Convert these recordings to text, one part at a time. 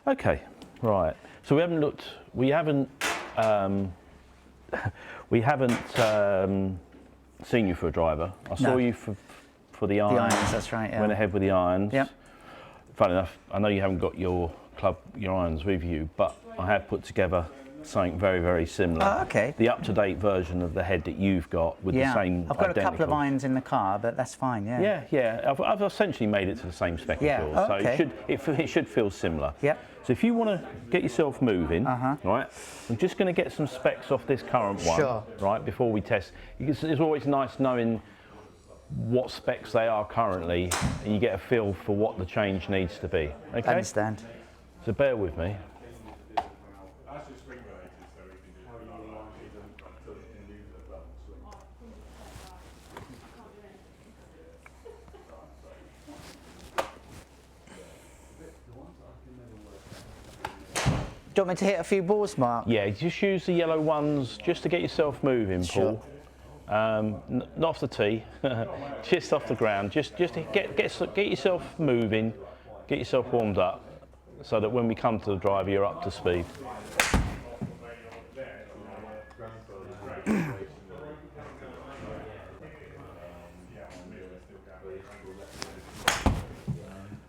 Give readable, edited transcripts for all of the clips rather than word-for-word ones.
Okay, right. So we haven't seen you for a driver. I saw you for the irons. The irons, that's right, yeah. Went ahead with the irons. Yep. Funny enough, I know you haven't got your irons with you, but I have put together something very, very similar. Oh, okay. The up-to-date version of the head that you've got with the same I've got identical. a couple of irons in the car, but that's fine, yeah. Yeah. I've essentially made it to the same spec as yours, so it should feel similar. Yep. So if you want to get yourself moving, right, I'm just going to get some specs off this current one, right, before we test. It's always nice knowing what specs they are currently, and you get a feel for what the change needs to be. Okay. I understand. So bear with me. Do you want me to hit a few balls, Mark? Yeah, just use the yellow ones just to get yourself moving, Paul. Not off the tee, just off the ground. Just to get yourself moving, get yourself warmed up, so that when we come to the drive, you're up to speed.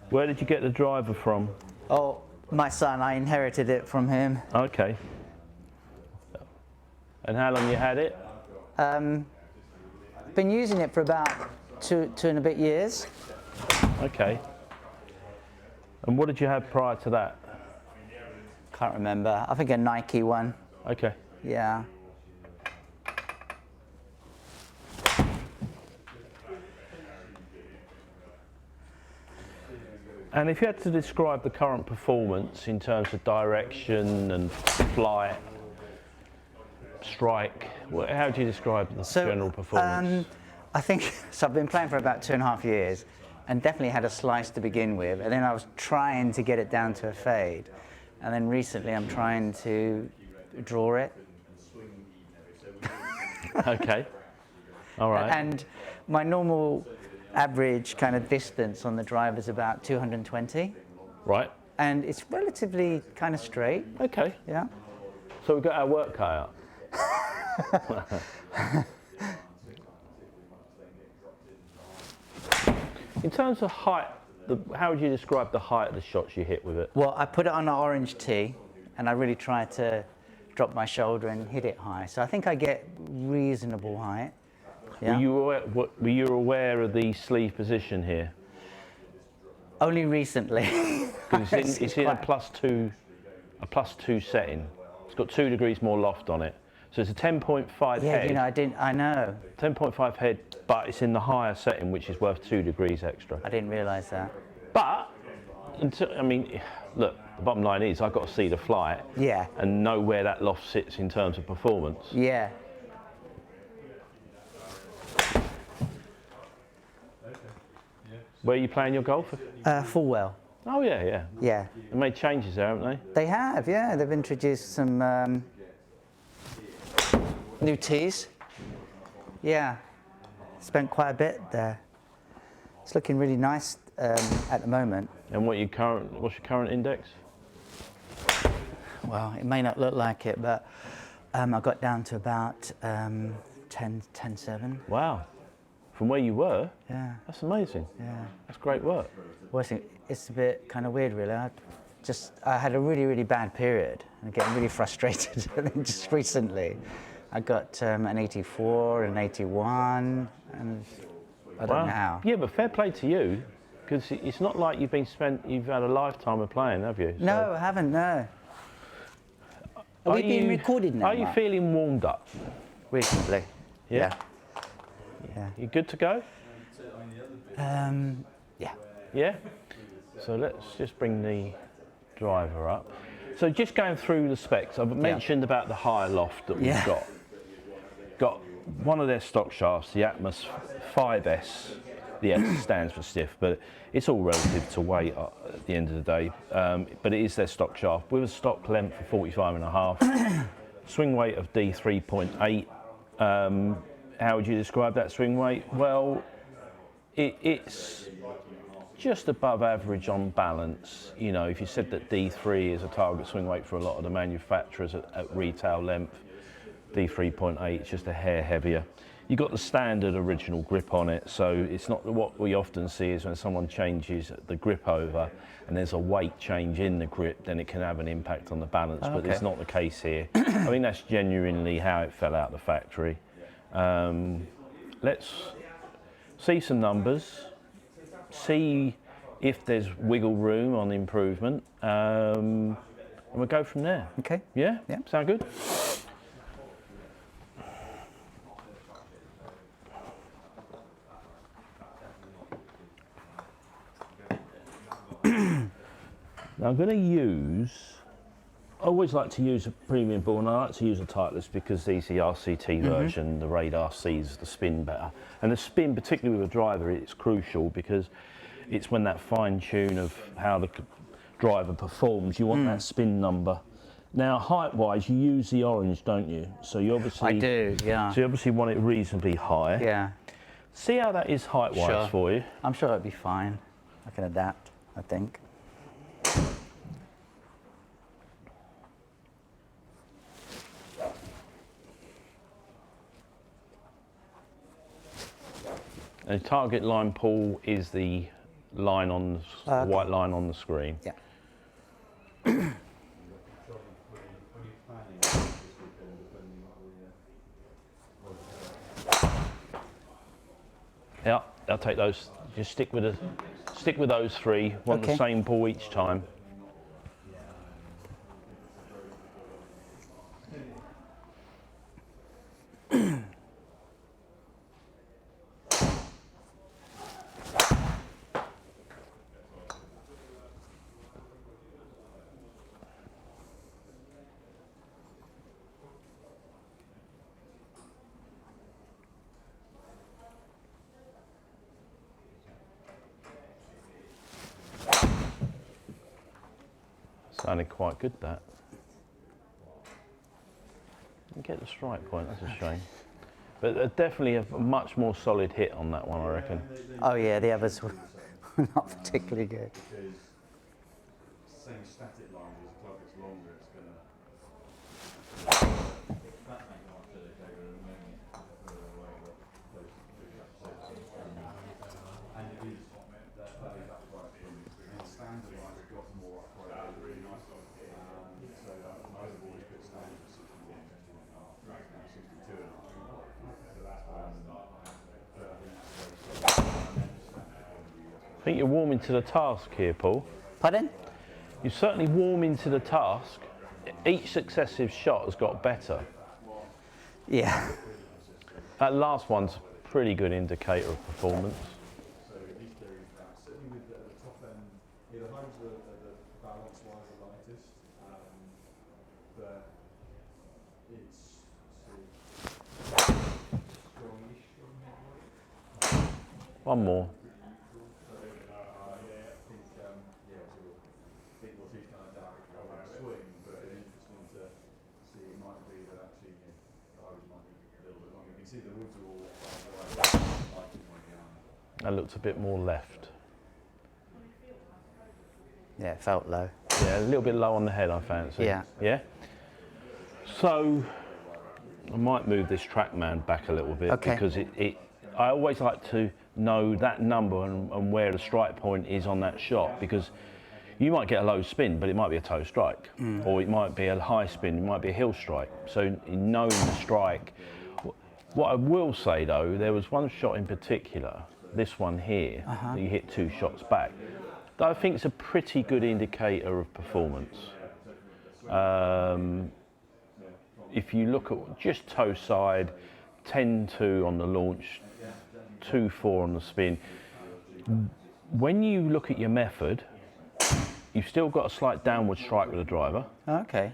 Where did you get the driver from? Oh, my son, I inherited it from him. Okay. And how long you had it? Been using it for about two and a bit years. Okay. And what did you have prior to that? Can't remember. I think a Nike one. Okay. Yeah. And if you had to describe the current performance in terms of direction and flight, strike, how do you describe the general performance? I think, so I've been playing for about 2.5 years and definitely had a slice to begin with, and then I was trying to get it down to a fade, and then recently I'm trying to draw it. Okay, all right. And my normal average kind of distance on the drive is about 220. Right. And it's relatively kind of straight. Okay. Yeah. So we've got our work cut out. In terms of height, how would you describe the height of the shots you hit with it? Well, I put it on an orange tee, and I really try to drop my shoulder and hit it high. So I think I get reasonable height. Yeah. Were you aware of the sleeve position here? Only recently. Because it's in a +2 setting. It's got 2 degrees more loft on it. So it's a 10.5 head. Yeah, you know, I know. 10.5 head, but it's in the higher setting, which is worth 2 degrees extra. I didn't realise that. But, I mean, look, the bottom line is I've got to see the flight. Yeah. And know where that loft sits in terms of performance. Yeah. Where are you playing your golf? Fulwell. Oh, yeah. Yeah. They made changes there, haven't they? They have, yeah. They've introduced some new tees. Yeah. Spent quite a bit there. It's looking really nice at the moment. And what's your current index? Well, it may not look like it, but I got down to about 10.7. Wow. From where you were? Yeah. That's amazing. Yeah. That's great work. Well, it's a bit kind of weird, really. I had a really, really bad period and getting really frustrated. And then just recently, I got an 84, an 81, and I don't know how. Yeah, but fair play to you, because it's not like you've had a lifetime of playing, have you? So no, I haven't, no. Are we being recorded now? Are you feeling warmed up? Reasonably. Yeah. You good to go? Yeah. Yeah? So let's just bring the driver up. So just going through the specs, I've mentioned about the higher loft that we've got. Got one of their stock shafts, the Atmos 5S. The S stands for stiff, but it's all relative to weight at the end of the day. But it is their stock shaft with a stock length of 45.5, swing weight of D3.8. How would you describe that swing weight? Well, it's just above average on balance. You know, if you said that D3 is a target swing weight for a lot of the manufacturers at retail length, D3.8 is just a hair heavier. You've got the standard original grip on it, so it's not what we often see is when someone changes the grip over and there's a weight change in the grip, then it can have an impact on the balance, but it's not the case here. I think that's genuinely how it fell out the factory. Let's see some numbers, see if there's wiggle room on improvement, and we'll go from there. Okay. Yeah? Yeah. Sound good? Now I'm going to use, I always like to use a premium ball, and I like to use a Titleist because these the RCT version, the radar sees the spin better. And the spin, particularly with a driver, it's crucial because it's when that fine tune of how the driver performs, you want that spin number. Now height-wise, you use the orange, don't you? So you obviously... I do, yeah. So you obviously want it reasonably high. Yeah. See how that is height-wise for you. I'm sure it'll be fine. I can adapt, I think. And the target line, Paul, is the line on the white line on the screen. Yeah. Yeah, I'll take those. Just stick with those three. Want the same pull each time. Sounded quite good, that. Didn't get the strike point, that's a shame. But definitely a much more solid hit on that one, I reckon. Oh yeah, the others were not particularly good. Same static line as the clock gets longer, it's going to... And it is that upright swing. And the standard line has got more upright. Really nice. So I've always put standard for 61, 61.5. Right now 62.5. I think you're warming to the task here, Paul. Pardon? You're certainly warming to the task. Each successive shot has got better. Yeah. That last one's a pretty good indicator of performance. So at least there is that. Certainly with the top end, the highs are the balance-wise the lightest, but it's strongish from midway. One more. Swing, but it's interesting to see. It might be that actually the highs might be a little bit longer. You can see the woods are all behind. That looks a bit more left. Yeah, it felt low. Yeah, a little bit low on the head, I fancy. Yeah. Yeah? So, I might move this TrackMan back a little bit because I always like to know that number and where the strike point is on that shot, because you might get a low spin, but it might be a toe strike, or it might be a high spin, it might be a heel strike. So in knowing the strike, what I will say though, there was one shot in particular, this one here, that you hit 2 shots back, that I think is a pretty good indicator of performance. If you look at just toe side, 10-2 on the launch, 2-4 on the spin, when you look at your method, you've still got a slight downward strike with the driver. Okay.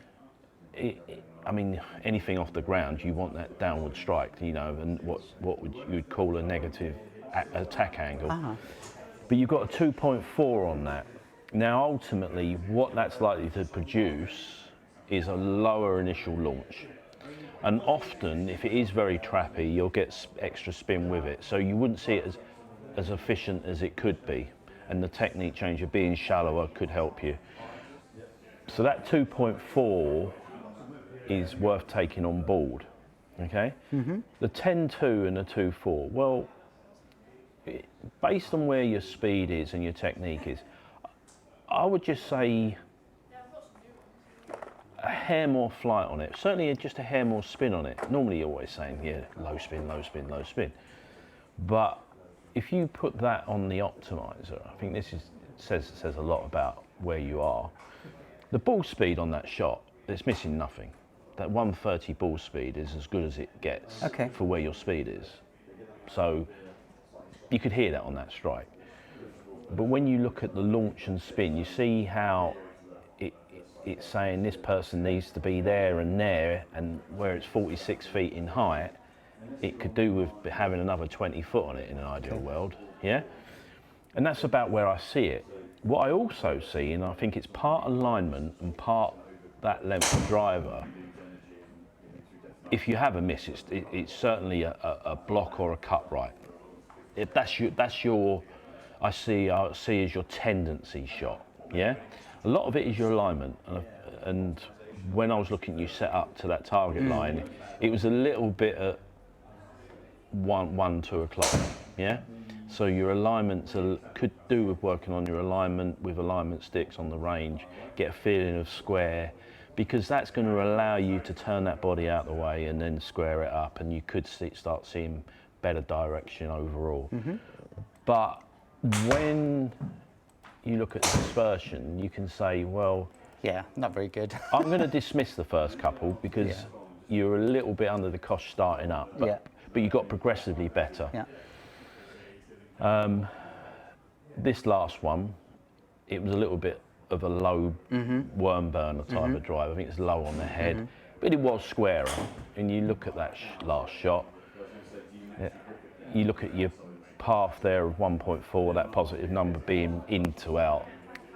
I mean, anything off the ground, you want that downward strike, you know, and what would you'd call a negative attack angle. But you've got a 2.4 on that. Now, ultimately, what that's likely to produce is a lower initial launch. And often, if it is very trappy, you'll get extra spin with it. So you wouldn't see it as efficient as it could be. and the technique change of being shallower could help you. So that 2.4 is worth taking on board, okay? The 10.2 and the 2.4, well, based on where your speed is and your technique is, I would just say a hair more flight on it, certainly just a hair more spin on it. Normally you're always saying, yeah, low spin, low spin, low spin. But if you put that on the optimizer, I think this says a lot about where you are. The ball speed on that shot, it's missing nothing. That 130 ball speed is as good as it gets for where your speed is. So you could hear that on that strike. But when you look at the launch and spin, you see how it's saying this person needs to be there, and where it's 46 feet in height, it could do with having another 20 foot on it in an ideal world, yeah? And that's about where I see it. What I also see, and I think it's part alignment and part that length of driver, if you have a miss, it's certainly a block or a cut right. If that's your, I see as your tendency shot, yeah? A lot of it is your alignment, and when I was looking at you set up to that target line, it was a little bit at 2 o'clock, yeah? So your alignments could do with working on your alignment with alignment sticks on the range, get a feeling of square, because that's going to allow you to turn that body out the way and then square it up, and you could start seeing better direction overall. But when you look at dispersion, you can say, well, yeah, not very good. I'm going to dismiss the first couple because you're a little bit under the cosh starting up, but you got progressively better. This last one, it was a little bit of a low worm burner type of drive. I think it's low on the head, but it was squarer. And you look at that last shot, you look at your path there of 1.4, that positive number being in to out.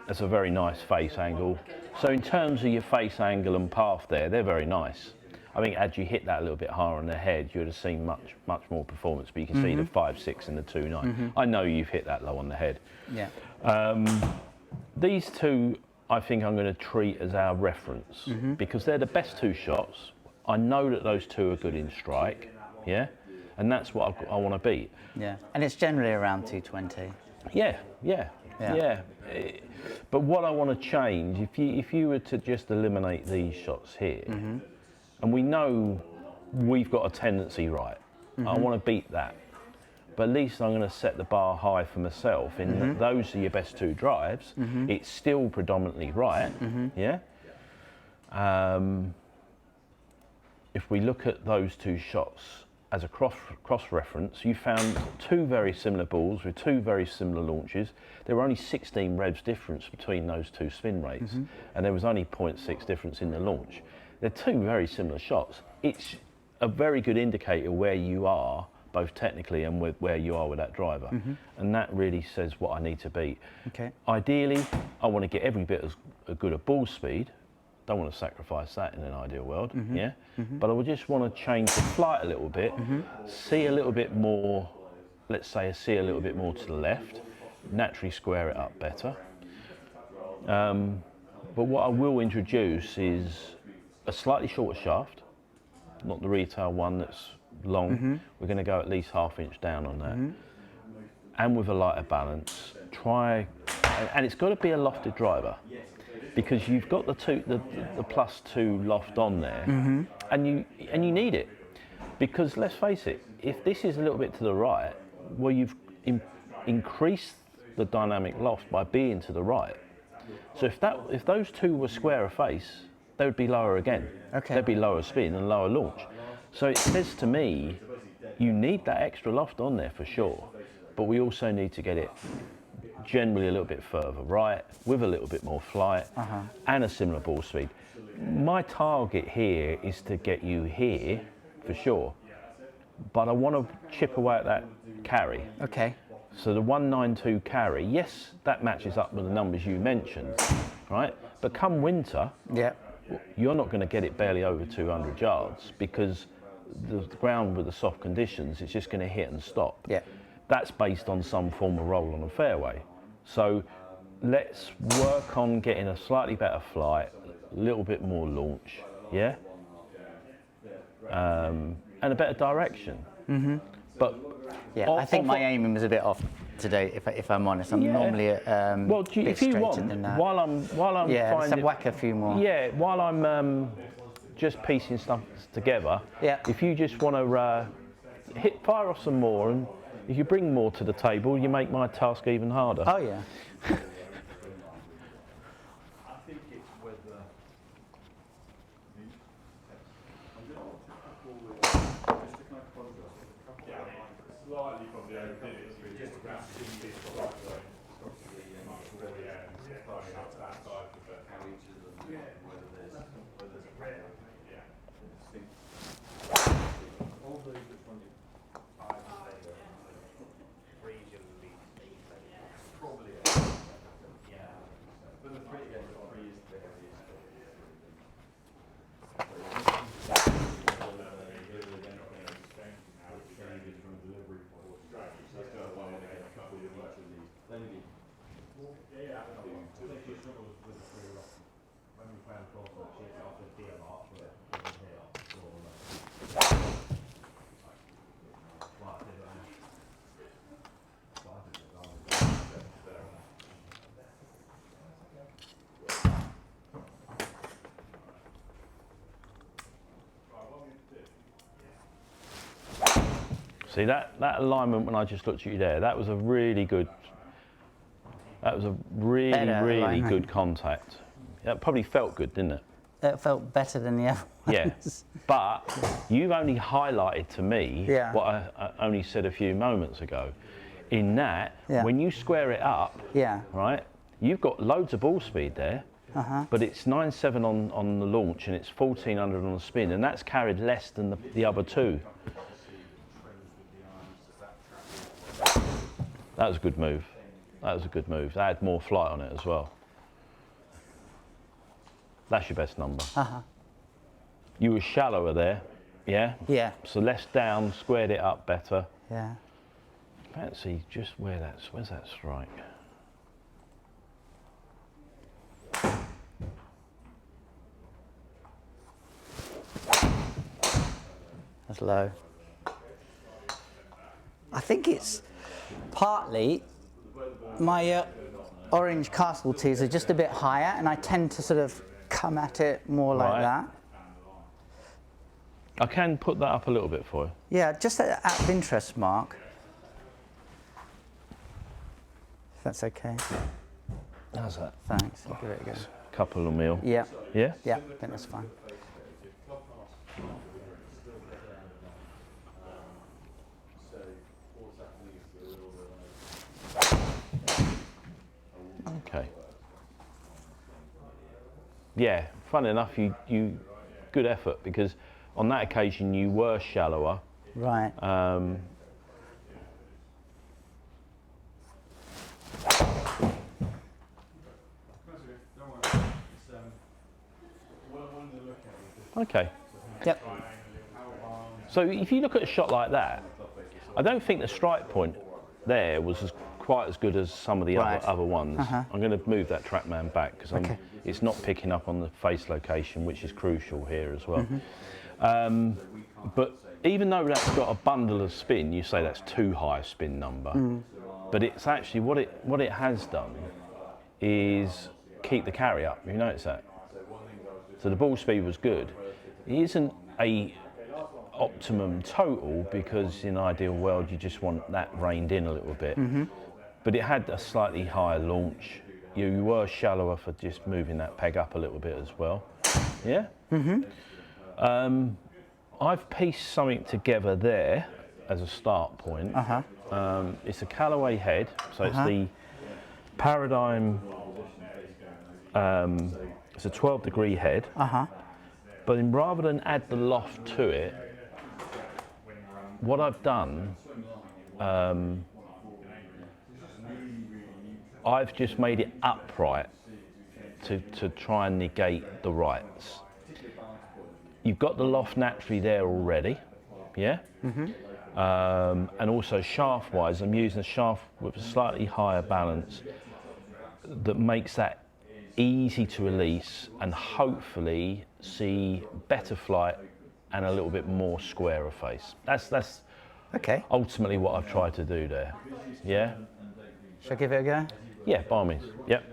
That's a very nice face angle. So in terms of your face angle and path there, they're very nice. I think had you hit that a little bit higher on the head, you would have seen much more performance, but you can see the 5.6 and the 2.9. I know you've hit that low on the head. These two, I think I'm going to treat as our reference because they're the best two shots. I know that those two are good in strike, yeah? And that's what I want to beat. Yeah, and it's generally around 220. Yeah. But what I want to change, if you were to just eliminate these shots here, and we know we've got a tendency right, I want to beat that. But at least I'm going to set the bar high for myself in that those are your best two drives. It's still predominantly right, yeah? If we look at those two shots as a cross reference, you found two very similar balls with two very similar launches. There were only 16 revs difference between those two spin rates, and there was only 0.6 difference in the launch. They're two very similar shots. It's a very good indicator where you are, both technically and where you are with that driver. And that really says what I need to beat. Ideally, I want to get every bit as good a ball speed. Don't want to sacrifice that in an ideal world, yeah? But I would just want to change the flight a little bit, see a little bit more, let's say see a little bit more to the left, naturally square it up better. But what I will introduce is a slightly shorter shaft, not the retail one that's long. We're going to go at least ½ inch down on that. And with a lighter balance, and it's got to be a lofted driver, because you've got the +2 loft on there, and you need it, because let's face it, if this is a little bit to the right, well, you've increased the dynamic loft by being to the right. So if those two were square of face, they would be lower again. They'd be lower spin and lower launch. So it says to me, you need that extra loft on there for sure, but we also need to get it generally a little bit further right, with a little bit more flight, and a similar ball speed. My target here is to get you here, for sure, but I want to chip away at that carry. So the 192 carry, yes, that matches up with the numbers you mentioned, right? But come winter, you're not going to get it barely over 200 yards, because the ground with the soft conditions, it's just going to hit and stop. That's based on some form of roll on a fairway. So let's work on getting a slightly better flight, a little bit more launch, yeah? And a better direction. But yeah, I think my aiming was a bit off today, if I'm honest. I'm normally a well, bit if you straighter want, than that. while I'm Yeah, let's finding, whack a few more. yeah, while I'm just piecing stuff together, Yeah. if you just want to fire off some more, and if you bring more to the table, you make my task even harder. Oh yeah. I think it's whether just to kind of contrast with a couple of slightly probably overdid it, so just about this right way, much more, starting up that side of it. How each of them, whether there's a all those which one you probably but the three again, the three is there. See that alignment when I just looked at you there, that was a really good, really good contact. That probably felt good, didn't it? It felt better than the other Yeah, ones. but you've only highlighted to me what I only said a few moments ago. In that, when you square it up, right, you've got loads of ball speed there, but it's 9.7 on the launch and it's 1400 on the spin, and that's carried less than the other two. That was a good move. That was a good move. That had more flight on it as well. That's your best number. You were shallower there, yeah? Yeah. So less down, squared it up better. Yeah. Fancy just where's that strike? That's low. I think it's partly my orange castle tees are just a bit higher, and I tend to sort of come at it more like that. I can put that up a little bit for you. Yeah, just out of interest, Mark. If that's okay. How's that? Thanks. I'll give it a go. Couple of mil. Yeah. Yeah? Yeah, I think that's fine. Okay. Yeah, funny enough, you good effort, because on that occasion you were shallower. Right. Okay. Yep. So if you look at a shot like that, I don't think the strike point there was quite as good as some of the other ones. I'm going to move that TrackMan back because it's not picking up on the face location, which is crucial here as well. But even though that's got a bundle of spin, you say that's too high a spin number. But it's actually what it has done is keep the carry up. You notice that? So the ball speed was good. It isn't a optimum total, because in an ideal world you just want that reined in a little bit. But it had a slightly higher launch. You were shallower for just moving that peg up a little bit as well. Yeah? I've pieced something together there as a start point. It's a Callaway head, so it's the Paradym, it's a 12-degree head. But rather than add the loft to it, what I've done, I've just made it upright to try and negate the rights. You've got the loft naturally there already, yeah? And also shaft-wise, I'm using a shaft with a slightly higher balance that makes that easy to release and hopefully see better flight and a little bit more squarer face. That's Okay. ultimately what I've tried to do there. Yeah? Shall I give it a go? Yeah, by all means. Yep.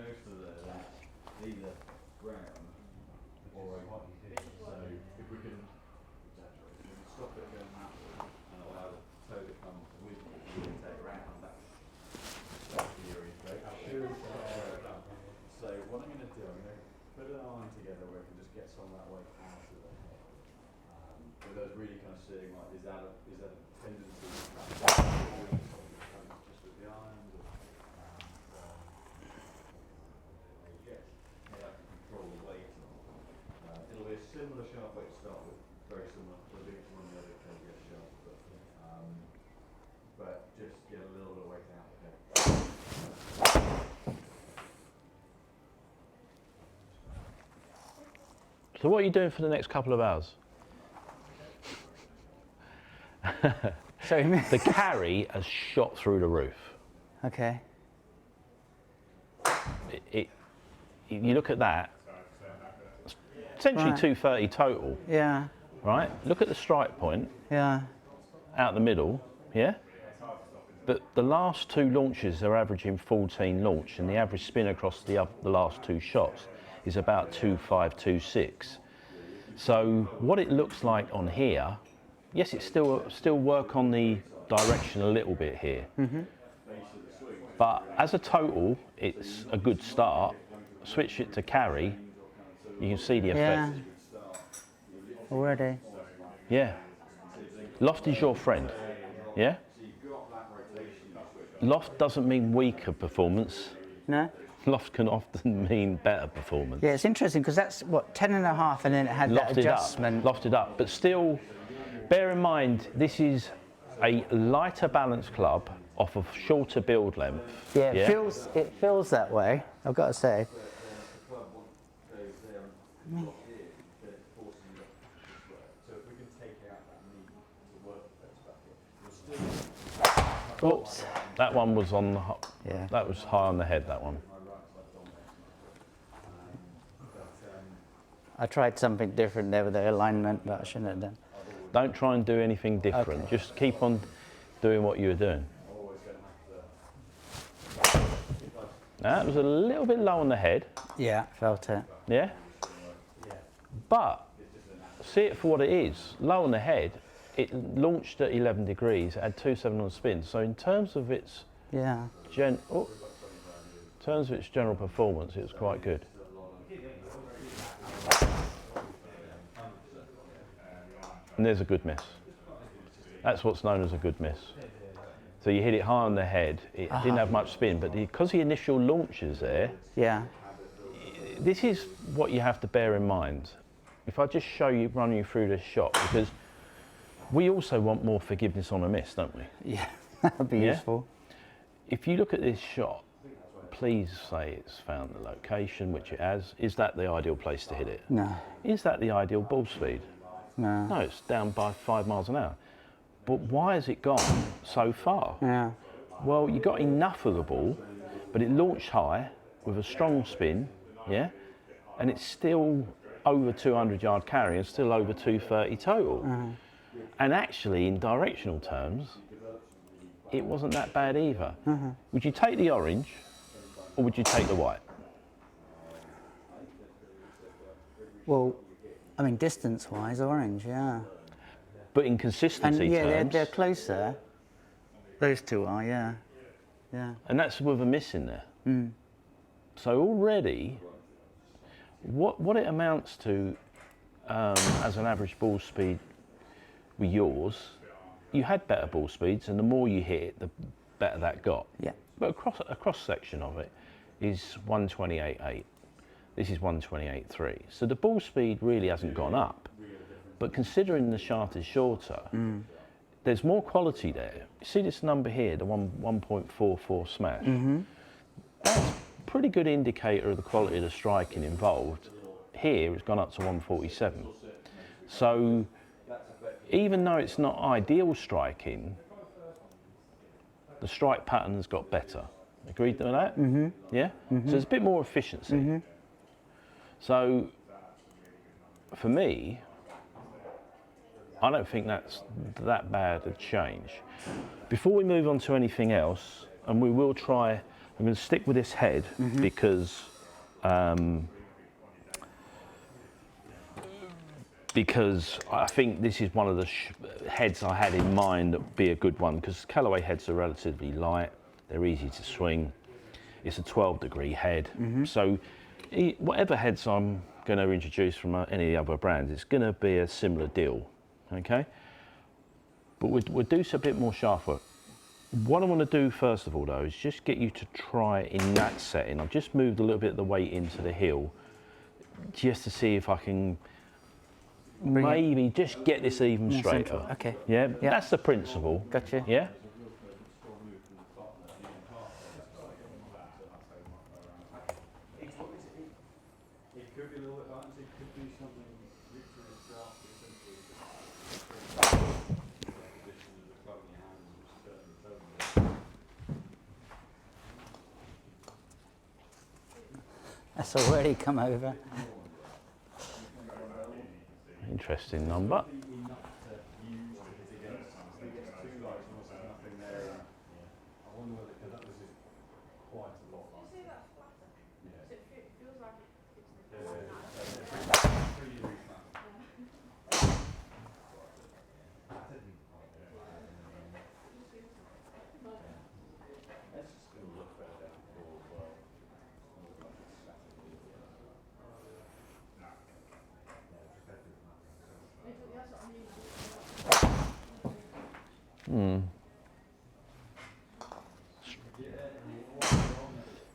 Similar sharp weight to start with, very similar. We're doing some on the other KBS sharp, but just get a little bit of weight out. So what are you doing for the next couple of hours? Sorry. The carry has shot through the roof. Okay. You look at that, essentially Right. 230 total, Yeah. right? Look at the strike point Yeah. out the middle, yeah? But the last two launches are averaging 14 launch, and the average spin across the last two shots is about 2.5, 2.6. So what it looks like on here, yes, it's still work on the direction a little bit here. But as a total, it's a good start. Switch it to carry, you can see the effect. Yeah. Already. Yeah. Loft is your friend. Yeah? Loft doesn't mean weaker performance. No? Loft can often mean better performance. Yeah, it's interesting because that's what 10.5, and then it had that Lofted adjustment. up, lofted up. But still, bear in mind, this is a lighter balance club off of shorter build length. Yeah, it feels that way, I've got to say. Oops. That one was on the Yeah. that was high on the head, that one. I tried something different there with the alignment, but I shouldn't have done. Don't try and do anything different. Okay. Just keep on doing what you were doing. Now, that was a little bit low on the head. Yeah, felt it. Yeah? But see it for what it is. Low on the head, it launched at 11 degrees, it had 2.7 on spin. So in terms of its Yeah. general performance, it was quite good. And there's a good miss. That's what's known as a good miss. So you hit it high on the head, it didn't have much spin, but because the initial launch is there, Yeah. this is what you have to bear in mind. If I just run you through this shot, because we also want more forgiveness on a miss, don't we? Yeah, that would be Yeah? useful. If you look at this shot, please say it's found the location, which it has. Is that the ideal place to hit it? No. Is that the ideal ball speed? No. No, it's down by 5 miles an hour. But why has it gone so far? Yeah. Well, you got enough of the ball, but it launched high with a strong spin, yeah? And it's still over 200 yard carry and still over 230 total. And actually, in directional terms, it wasn't that bad either. Would you take the orange or would you take the white? Well, I mean, distance-wise, orange, yeah. But in And consistency yeah, terms, they're closer. Those two are, yeah. Yeah. and that's with a miss in there. So already, what it amounts to as an average ball speed with yours, you had better ball speeds, and the more you hit it, the better that got. Yeah. But a cross section of it is 128.8. This is 128.3. So the ball speed really hasn't gone up. But considering the shaft is shorter, there's more quality there. You see this number here, the 1.44 smash? That's a pretty good indicator of the quality of the striking involved. Here, it's gone up to 147. So even though it's not ideal striking, the strike pattern has got better, Agreed to that? Mm-hmm. Yeah? So there's a bit more efficiency. So for me, I don't think that's that bad a change. Before we move on to anything else, and we will try, I'm going to stick with this head because I think this is one of the heads I had in mind that would be a good one, because Callaway heads are relatively light, they're easy to swing, it's a 12-degree head, so whatever heads I'm going to introduce from any other brands, it's going to be a similar deal, okay? But we'll do a bit more shaft work. What I want to do first of all though is just get you to try in that setting. I've just moved a little bit of the weight into the heel just to see if I can maybe just get this even straighter. Central. Okay. Yeah, that's the principle. Gotcha. Yeah. That's already come over. Interesting number.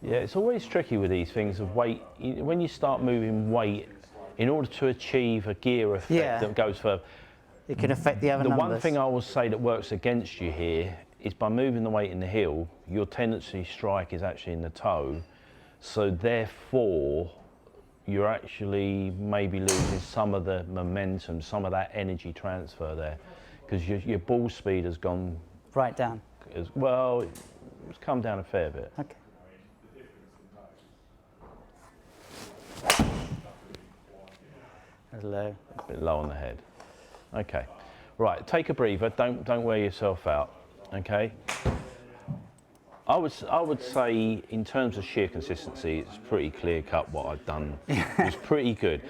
Yeah, it's always tricky with these things of weight. When you start moving weight, in order to achieve a gear effect that goes further, it can affect the other numbers. The one thing I will say that works against you here is by moving the weight in the heel, your tendency to strike is actually in the toe, so therefore you're actually maybe losing some of the momentum, some of that energy transfer there, because your ball speed has gone right down. As well, it's come down a fair bit. Okay. That's low. A bit low on the head. Okay. Right, take a breather. Don't wear yourself out. Okay. I would say in terms of shear consistency, it's pretty clear cut what I've done. It's pretty good.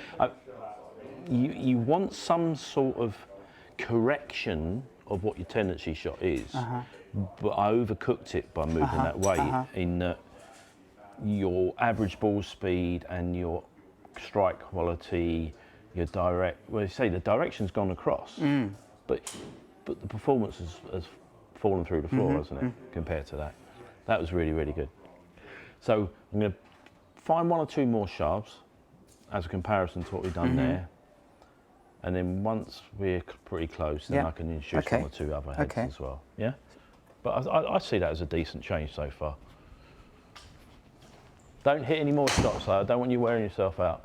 You want some sort of correction of what your tendency shot is, but I overcooked it by moving that weight in that your average ball speed and your strike quality, your direct, well, you say the direction's gone across, but the performance has fallen through the floor, hasn't it, compared to that. That was really, really good. So I'm going to find one or two more shafts as a comparison to what we've done there. And then once we're pretty close, then I can introduce one or two other heads as well. Yeah? But I see that as a decent change so far. Don't hit any more shots though. I don't want you wearing yourself out.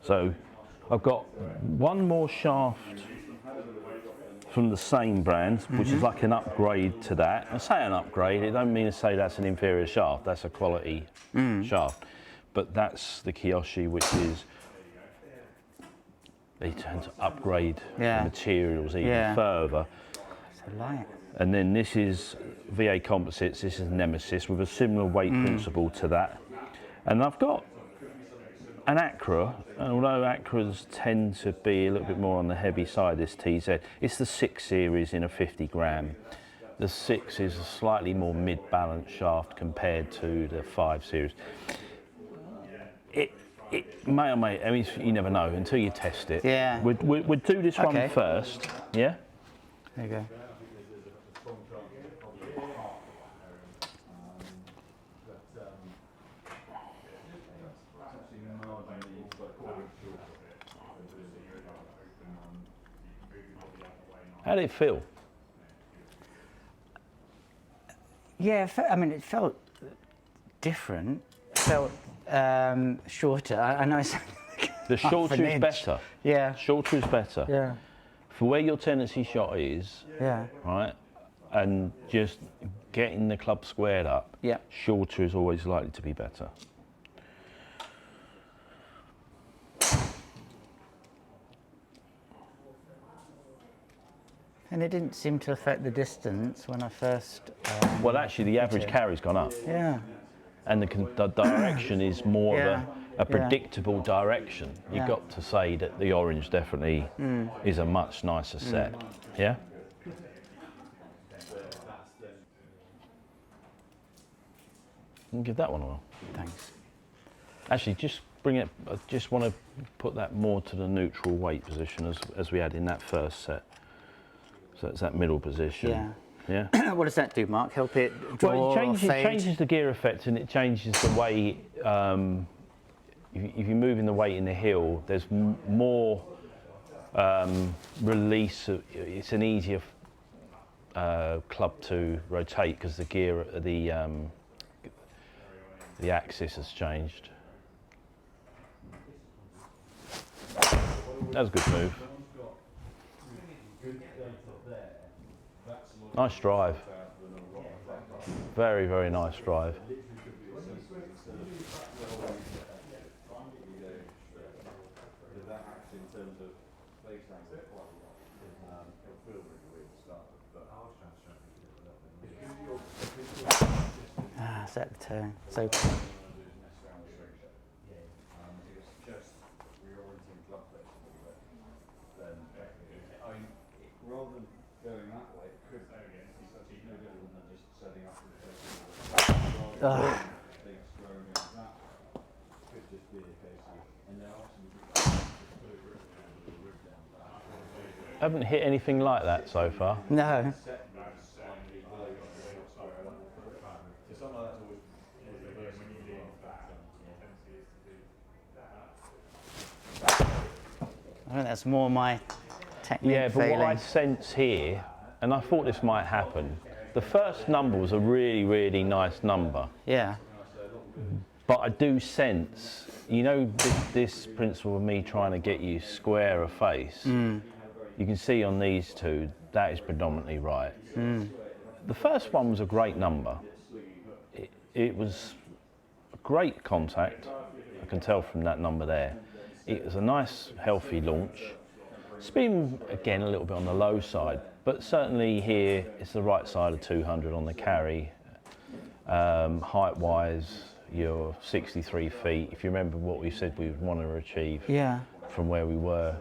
So I've got one more shaft from the same brand, which is like an upgrade to that. I say an upgrade, it don't mean to say that's an inferior shaft, that's a quality shaft. But that's the Kiyoshi, which is, they tend to upgrade the materials even further. So light. And then this is VA Composites, this is Nemysys with a similar weight principle to that. And I've got an Accra, and although Accras tend to be a little bit more on the heavy side, this TZ, it's the 6 series in a 50 gram. The 6 is a slightly more mid-balanced shaft compared to the 5 series. It may or may, I mean, you never know until you test it. Yeah. We'd do this one first, yeah? There you go. How did it feel? Yeah, I mean, it felt different. It felt shorter. I know it's the shorter is better. Yeah. Shorter is better. Yeah. for where your tendency shot is, Yeah. right, and just getting the club squared up, Yeah. shorter is always likely to be better. And it didn't seem to affect the distance when I first. Well, actually, the average it. carry's gone up, Yeah. and the direction is more Yeah. of a predictable direction. You've Yeah. got to say that the orange definitely is a much nicer set. Yeah. And give that one a whirl. Thanks. Actually, just bring it. I just want to put that more to the neutral weight position as we had in that first set. So it's that middle position. Yeah. Yeah. What does that do, Mark? Help it draw Well, or it fade? changes the gear effect, and it changes the way. If you're moving the weight in the hill, there's more release. It's an easier club to rotate because the gear, the axis has changed. That was a good move. Nice drive. Very, very nice drive. Ah, set the turn. So. Rather than going that way, it could no different than just setting up things throwing in that could just be a case of, and then obviously Haven't hit anything like that so far. No. I think that's more my technique Yeah, but failing. what I sense here, and I thought this might happen, the first number was a really, really nice number. Yeah. But I do sense, you know, this principle of me trying to get you square a face, you can see on these two, that is predominantly right. The first one was a great number. It was a great contact, I can tell from that number there. It was a nice, healthy launch. Spin, again, a little bit on the low side, but certainly here, it's the right side of 200 on the carry. Height-wise, you're 63 feet. If you remember what we said we would want to achieve from where we were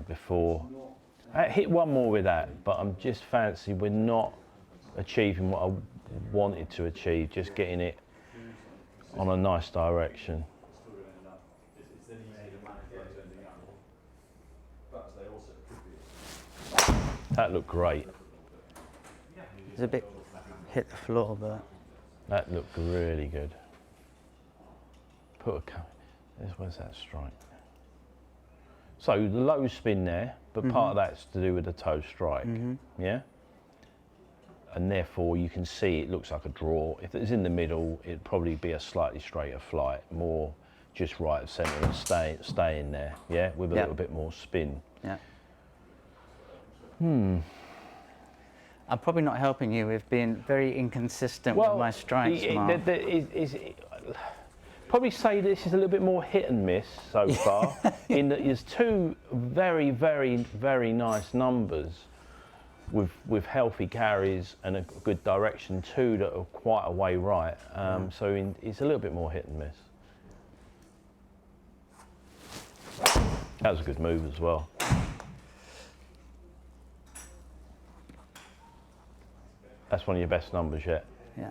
before. I hit one more with that, but I'm just fancy we're not achieving what I wanted to achieve, just getting it on a nice direction. That looked great. It's a bit hit the floor, but That looked really good. Where's that strike? So the low spin there, but part of that's to do with the toe strike, yeah? And therefore you can see it looks like a draw. If it was in the middle, it'd probably be a slightly straighter flight, more just right of centre and stay in there, yeah? With a little bit more spin. yeah. I'm probably not helping you with being very inconsistent with my strikes, Mark. Probably say this is a little bit more hit and miss so far, in that there's two very, very, very nice numbers with healthy carries and a good direction, two that are quite a way right. So it's a little bit more hit and miss. That was a good move as well. That's one of your best numbers yet. Yeah.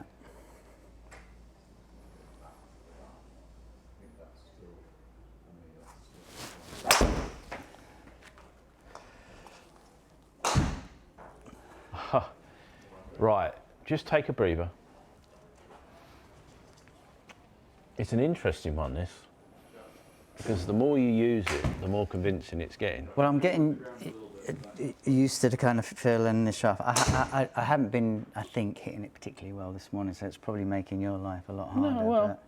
Right, just take a breather. It's an interesting one, this, because the more you use it, the more convincing it's getting. Well, I'm getting used to the kind of feel in the shaft. I haven't been, I think, hitting it particularly well this morning, so it's probably making your life a lot harder. No, well,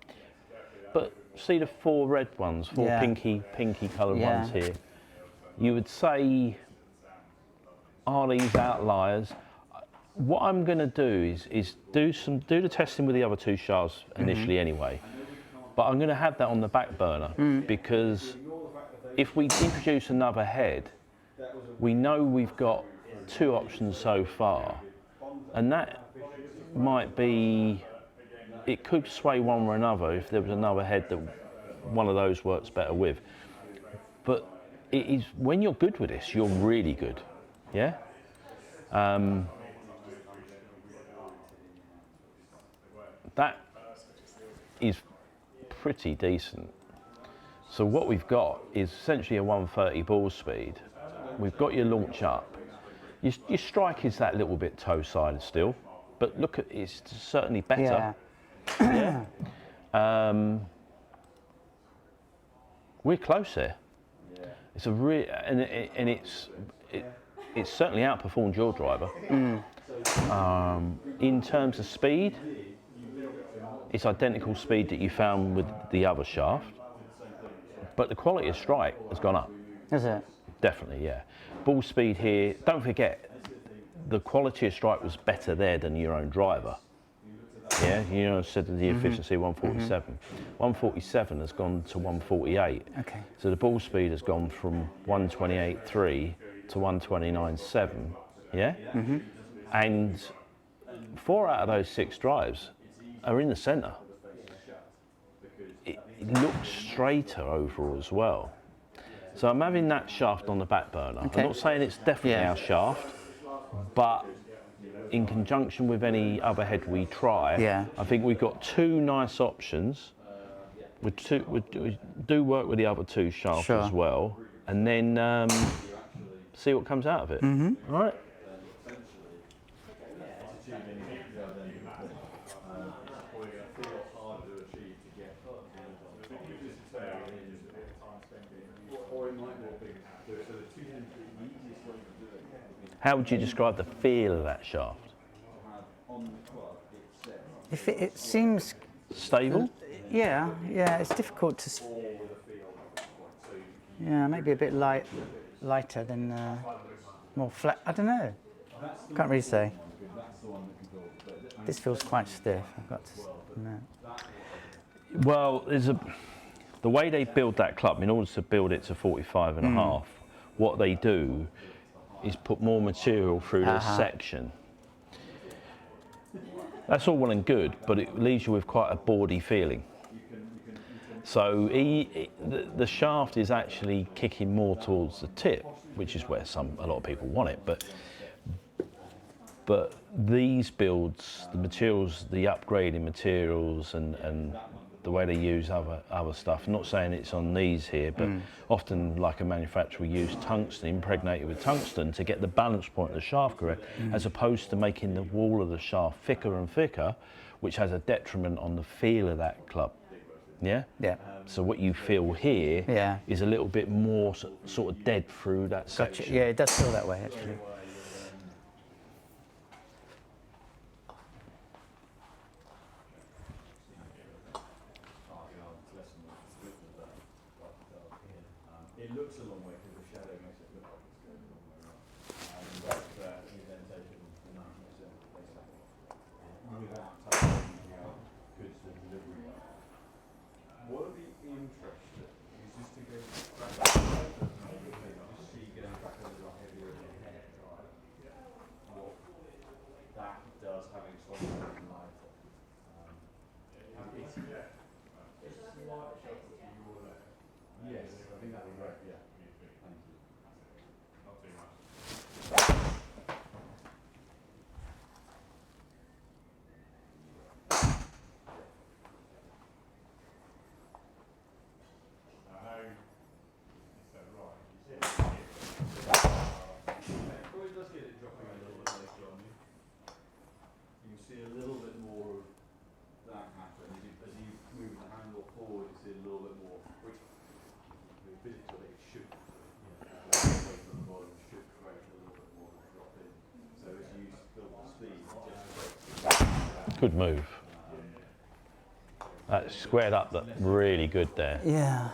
but see the four red ones, four pinky coloured ones here. you would say, are these outliers? What I'm going to do is do the testing with the other two shafts initially anyway, but I'm going to have that on the back burner because if we introduce another head, we know we've got two options so far, and that might be, it could sway one or another if there was another head that one of those works better with. But it is, when you're good with this, you're really good, yeah? That is pretty decent. So what we've got is essentially a 130 ball speed. We've got your launch up. Your strike is that little bit toe-sided still, but look at, it's certainly better. Yeah. Yeah. We're close here. It's a it's certainly outperformed your driver. In terms of speed, it's identical speed that you found with the other shaft, but the quality of strike has gone up. Is it? Definitely, yeah. Ball speed here, don't forget, the quality of strike was better there than your own driver. Yeah, you know, I said the efficiency 147. 147 has gone to 148. Okay. So the ball speed has gone from 128.3 to 129.7. Yeah? And 4 out of those 6 drives are in the centre. It looks straighter overall as well. So I'm having that shaft on the back burner. Okay. I'm not saying it's definitely our shaft, but in conjunction with any other head we try, I think we've got 2 nice options. We do work with the other 2 shafts as well, and then see what comes out of it. All right? How would you describe the feel of that shaft? If it seems stable. Yeah, it's difficult to. Yeah, maybe a bit lighter than more flat. I don't know. Can't really say. This feels quite stiff. I've got to. No. Well, the way they build that club, in order to build it to 45 and a half, what they do is put more material through this section. That's all well and good, but it leaves you with quite a boardy feeling. So the shaft is actually kicking more towards the tip, which is where a lot of people want it. But these builds, the materials, the upgrading materials, and the way they use other stuff. I'm not saying it's on these here, but often, like a manufacturer, will use tungsten, impregnated with tungsten, to get the balance point of the shaft correct, as opposed to making the wall of the shaft thicker and thicker, which has a detriment on the feel of that club. Yeah? Yeah. So what you feel here is a little bit more sort of dead through that section. Gotcha. Yeah, it does feel that way, actually. It looks a long way because the shadow makes it look like it's going a long way around. But you then take it to 90% without touching the goods to delivery. What would be interesting is just to go back to just see going back a little heavier in the head, right? What that does having slightly lighter. It's slight shuffle to your left. Yes, I think that would work, yeah. Thank you. Not too much. Probably does get it dropping a little bit later on you. You can see a little bit more of that happen. As you move the handle forward, you see a little bit more, which physically it should, away from the bottom, should create a little bit more of a drop in. So as you build the speed, just Good move. That squared up really good there. Yeah.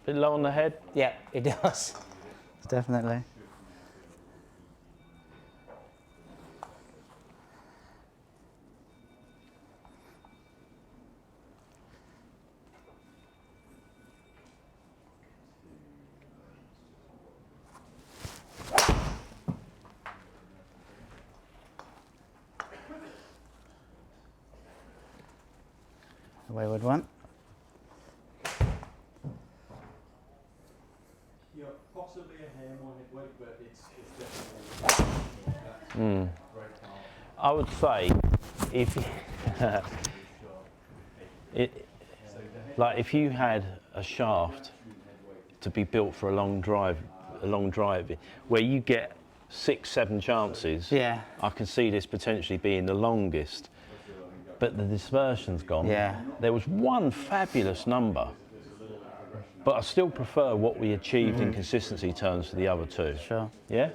bit low on the head? Yeah, it does. Definitely. The wayward one. Yeah, possibly a hair more head weight, but it's definitely great car. I would say if like if you had a shaft to be built for a long drive where you get 6-7 chances, Yeah. I can see this potentially being the longest. But the dispersion's gone. Yeah. There was one fabulous number, but I still prefer what we achieved in consistency terms to the other two. Sure. Yeah?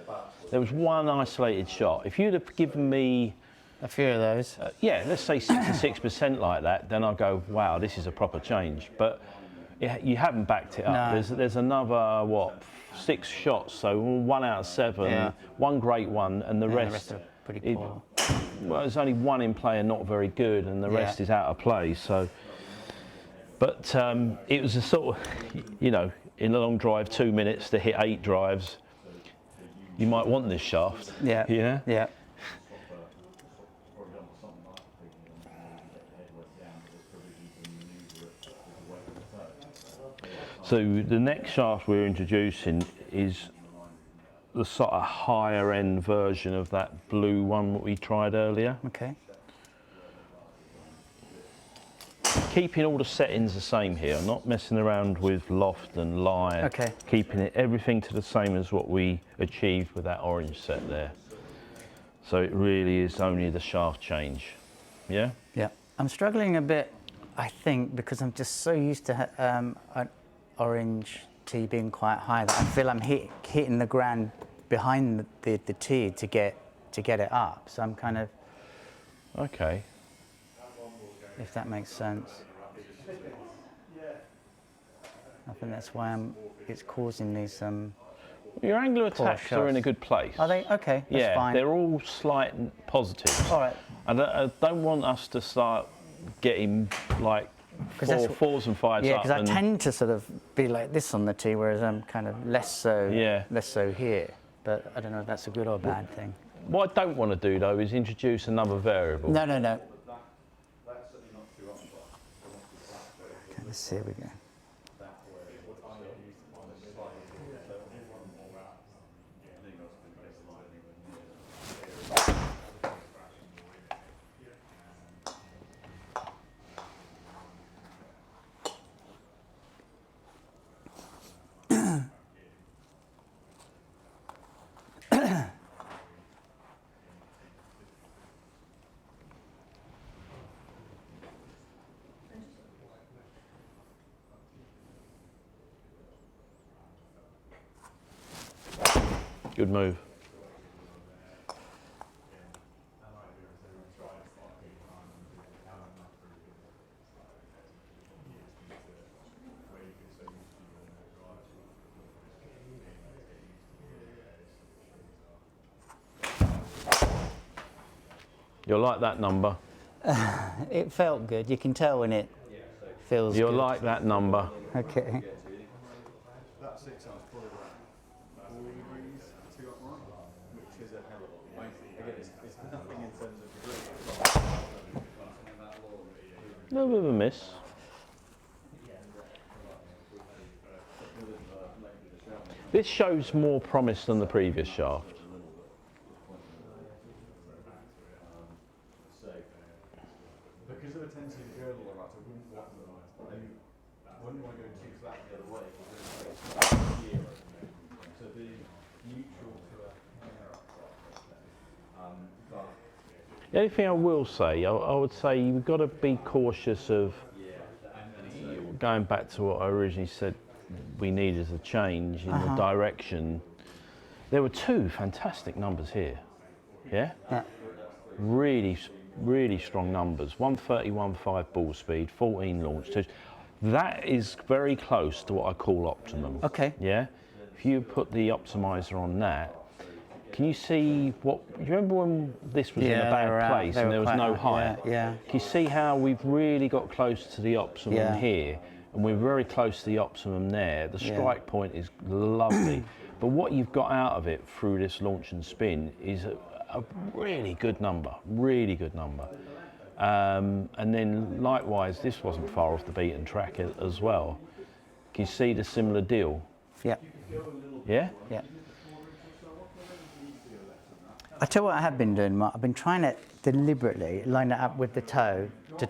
There was one isolated shot. If you'd have given me, A few of those. yeah, let's say 66% like that, then I'll go, wow, this is a proper change. But you haven't backed it up. No. There's another, what, 6 shots, so 1 out of 7, Yeah. one great one, and the Yeah, rest are pretty poor. well, there's only one in play and not very good, and the rest is out of play. So, but it was a sort of, you know, in a long drive, 2 minutes to hit 8 drives. You might want this shaft. Yeah. Yeah. Yeah. So the next shaft we're introducing is the sort of higher end version of that blue one that we tried earlier. Okay. Keeping all the settings the same here, not messing around with loft and lie. Okay. Keeping it everything to the same as what we achieved with that orange set there. So it really is only the shaft change. Yeah? Yeah. I'm struggling a bit, I think, because I'm just so used to an orange tee being quite high that I feel I'm hitting the ground behind the tee to get it up. So I'm kind of, Okay. if that makes sense. I think that's why it's causing me some. Your angular Poor attacks are in a shots. good place. Are they? Okay, that's Yeah, fine. they're all slight positives. All right. I don't want us to start getting like 4s and 5s Yeah, up. because I and- tend to sort of be like this on the tee, whereas I'm kind of less so. Yeah. Less so here. But I don't know if that's a good or bad thing. What I don't want to do though is introduce another variable. No, no, no. Okay, let's see. Here we go. Good move. You'll like that number. It felt good. You can tell when it feels You'll good. like that number. Okay. That 6 hours probably around 4 degrees to up one, which is a hell of a lot. Again, it's nothing in terms of degrees. A little bit of a miss. This shows more promise than the previous shaft. Because of the tendency to go all around, I wouldn't want to go too flat the other way, because it's here. So the neutral to a The only thing I will say, I would say you've got to be cautious of going back to what I originally said we needed a change in the direction. There were 2 fantastic numbers here. Yeah? Really, really strong numbers. 131.5 ball speed, 14 launch. That is very close to what I call optimum. Okay. Yeah? If you put the optimizer on that, can you see what, you remember when this was in a bad place and there was no height? Yeah. Can you see how we've really got close to the optimum here, and we're very close to the optimum there? The strike point is lovely, but what you've got out of it through this launch and spin is a really good number, really good number. And then likewise, this wasn't far off the beaten track as well. Can you see the similar deal? Yeah. Yeah? Yeah. I tell you what I have been doing, Mark. I've been trying to deliberately line it up with the toe to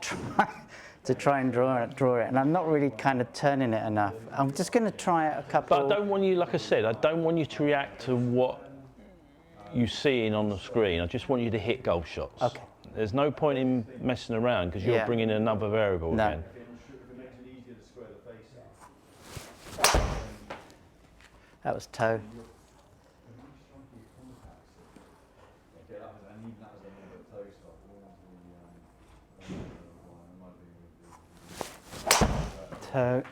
try and draw it, and I'm not really kind of turning it enough. I'm just going to try a couple. But I don't want you, like I said, I don't want you to react to what you're seeing on the screen. I just want you to hit golf shots. Okay. There's no point in messing around because you're bringing in another variable again. That was toe. Toe.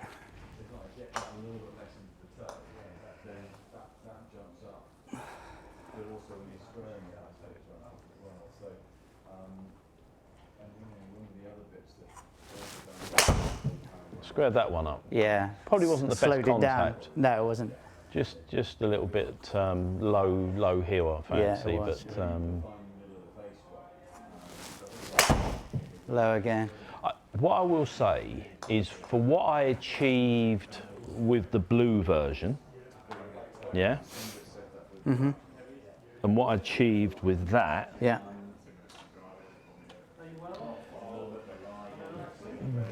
Squared that one up. Yeah. Probably wasn't the best contact. No, it wasn't. Just a little bit low heel, I fancy, Yeah, it was. but Low again. what I will say is, for what I achieved with the blue version, yeah, and what I achieved with that,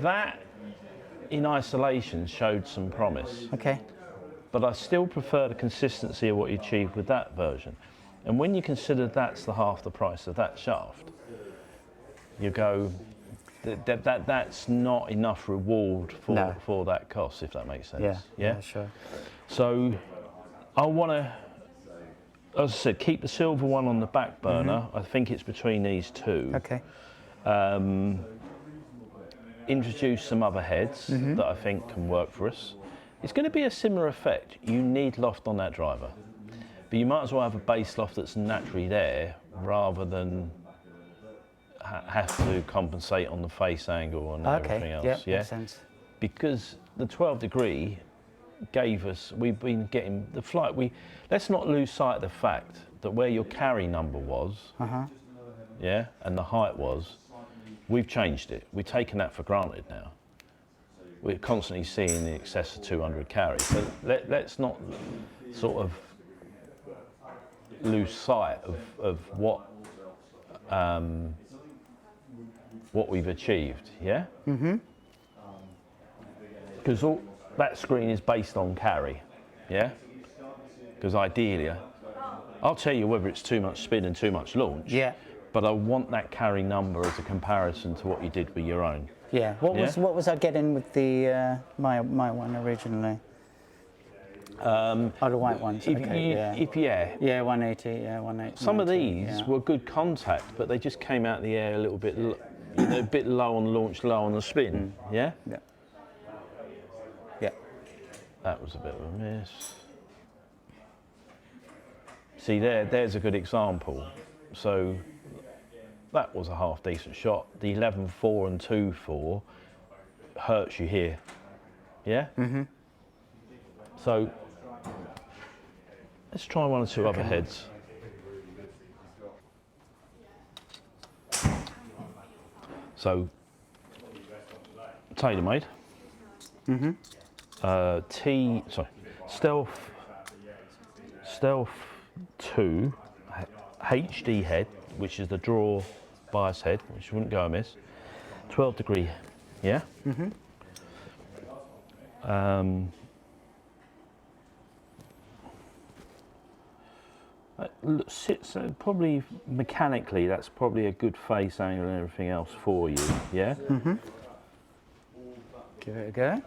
that in isolation showed some promise. Okay. But I still prefer the consistency of what you achieved with that version. And when you consider that's the half the price of that shaft, you go, that's not enough reward for that cost, if that makes sense. Yeah, sure. So I want to, as I said, keep the silver one on the back burner. I think it's between these two. Okay. Introduce some other heads that I think can work for us. It's going to be a similar effect. You need loft on that driver, but you might as well have a base loft that's naturally there rather than have to compensate on the face angle and everything else. Yeah, makes sense. Because the 12 degree gave us, we've been getting the flight. Let's not lose sight of the fact that where your carry number was, yeah, and the height was, we've changed it. We've taken that for granted now. We're constantly seeing in excess of 200 carry. So let's not sort of lose sight of what we've achieved, yeah? Because that screen is based on carry, yeah? Because ideally, I'll tell you whether it's too much spin and too much launch. Yeah. But I want that carry number as a comparison to what you did with your own. Yeah. What was I getting with the my one originally? The white ones. Yeah, 180. Yeah, 180. Some of these were good contact, but they just came out of the air a little bit, a bit low on the launch, low on the spin. Yeah. Yeah. Yeah. That was a bit of a miss. See, there's a good example. So that was a half decent shot. The 11.4 and 2.4 hurts you here. Yeah? So let's try one or two other heads. So Taylormade. Stealth 2 HD head, which is the draw bias head, which wouldn't go amiss. 12 degree, yeah? So probably mechanically, that's probably a good face angle and everything else for you, yeah? Give it a go.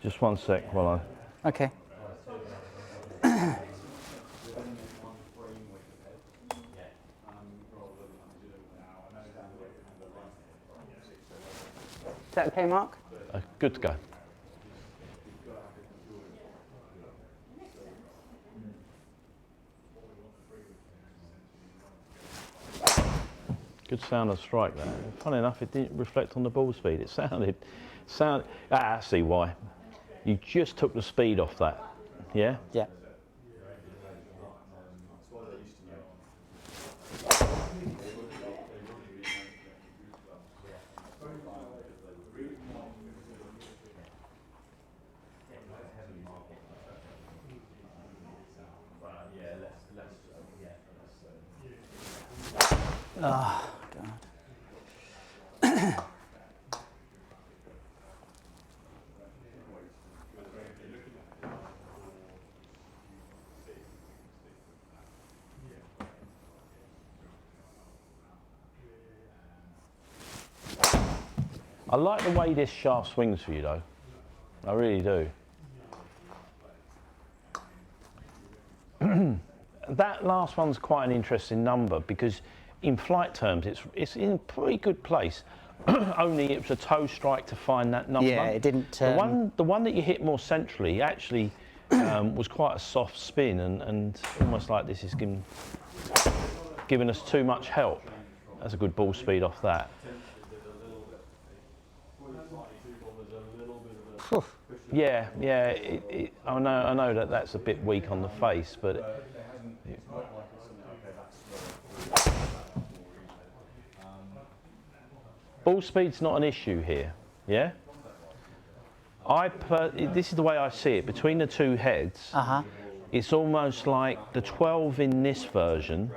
Just one sec while I... Okay. Is that okay, Mark? Good to go. Good sound of strike there. Funny enough, it didn't reflect on the ball speed. It sounded, I see why. You just took the speed off that, yeah? Yeah. Oh, God. I like the way this shaft swings for you though. I really do. That last one's quite an interesting number because in flight terms it's in a pretty good place. Only it was a toe strike to find that number. Yeah, it didn't... The one that you hit more centrally actually was quite a soft spin and almost like this is giving us too much help. That's a good ball speed off that. Yeah, I know that that's a bit weak on the face, but ball speed's not an issue here. Yeah, this is the way I see it. Between the two heads, it's almost like the 12 in this version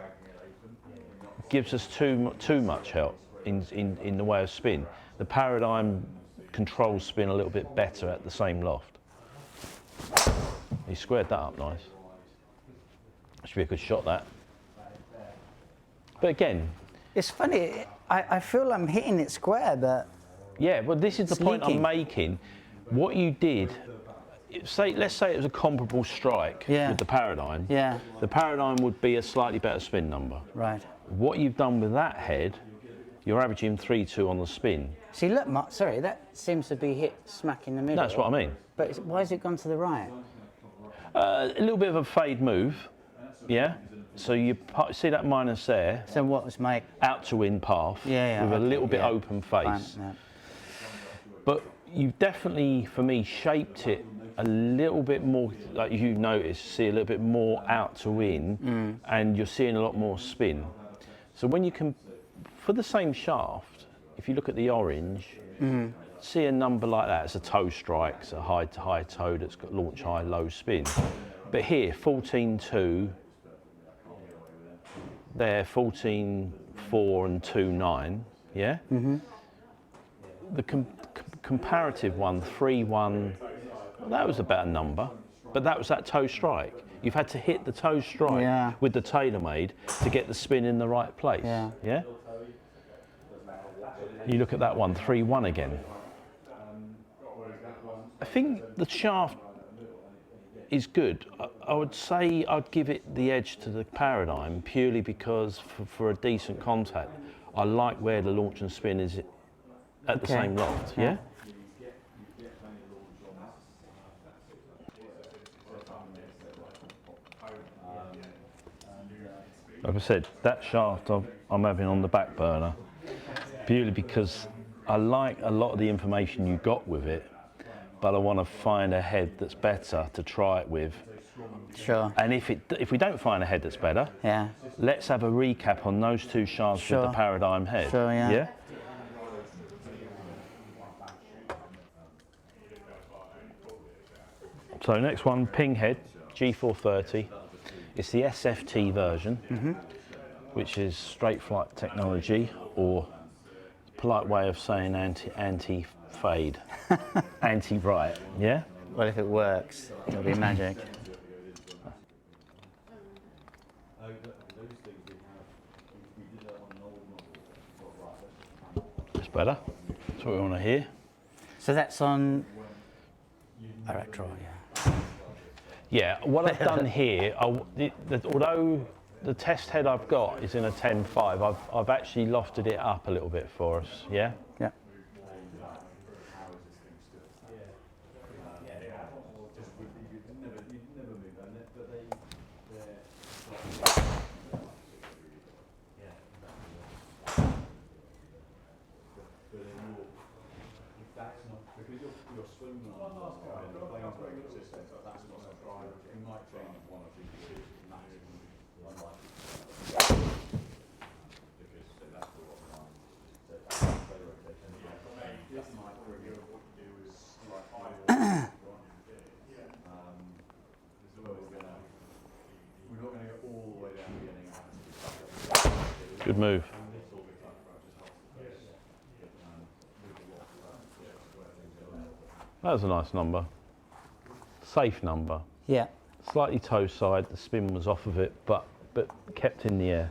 gives us too much help in the way of spin. The Paradym controls spin a little bit better at the same loft. He squared that up nice. Should be a good shot, that. But again, it's funny, I feel I'm hitting it square, but... Yeah, well, this is the point I'm making. What you did, let's say it was a comparable strike with the Paradym. Yeah. The Paradym would be a slightly better spin number. Right. What you've done with that head, you're averaging 3.2 on the spin. See, look, Mark, sorry, that seems to be hit smack in the middle. That's what I mean. But why has it gone to the right? A little bit of a fade move, yeah? So you see that minus there? So what was my... Out to in path with a little bit open face. Fine, But you've definitely, for me, shaped it a little bit more, like you noticed, see a little bit more out to in, and you're seeing a lot more spin. So when you can, for the same shaft, if you look at the orange, see a number like that, it's a toe strike, it's a high toe that's got launch high, low spin. But here, 14.2, there, 14.4 and 2.9, yeah? The comparative one, 3.1, well, that was about a number, but that was that toe strike. You've had to hit the toe strike with the Taylormade to get the spin in the right place, yeah? You look at that one, 3.1 again. I think the shaft is good. I would say I'd give it the edge to the Paradym purely because for a decent contact, I like where the launch and spin is at the same loft, yeah? Like I said, that shaft I'm having on the back burner purely because I like a lot of the information you got with it, but I want to find a head that's better to try it with. Sure. And if we don't find a head that's better, let's have a recap on those two shafts with the Paradym head. Sure, yeah? So next one, ping head, G430. It's the SFT version, which is straight flight technology, or polite way of saying anti-fade, anti-bright, yeah? Well, if it works, it'll be magic. That's better. That's what we want to hear. So that's on Electro, Yeah, what I've done here, although the test head I've got is in a 10.5, I've actually lofted it up a little bit for us, yeah? Yeah. Good move. That was a nice number. Safe number. Yeah. Slightly toe side, the spin was off of it, but kept in the air.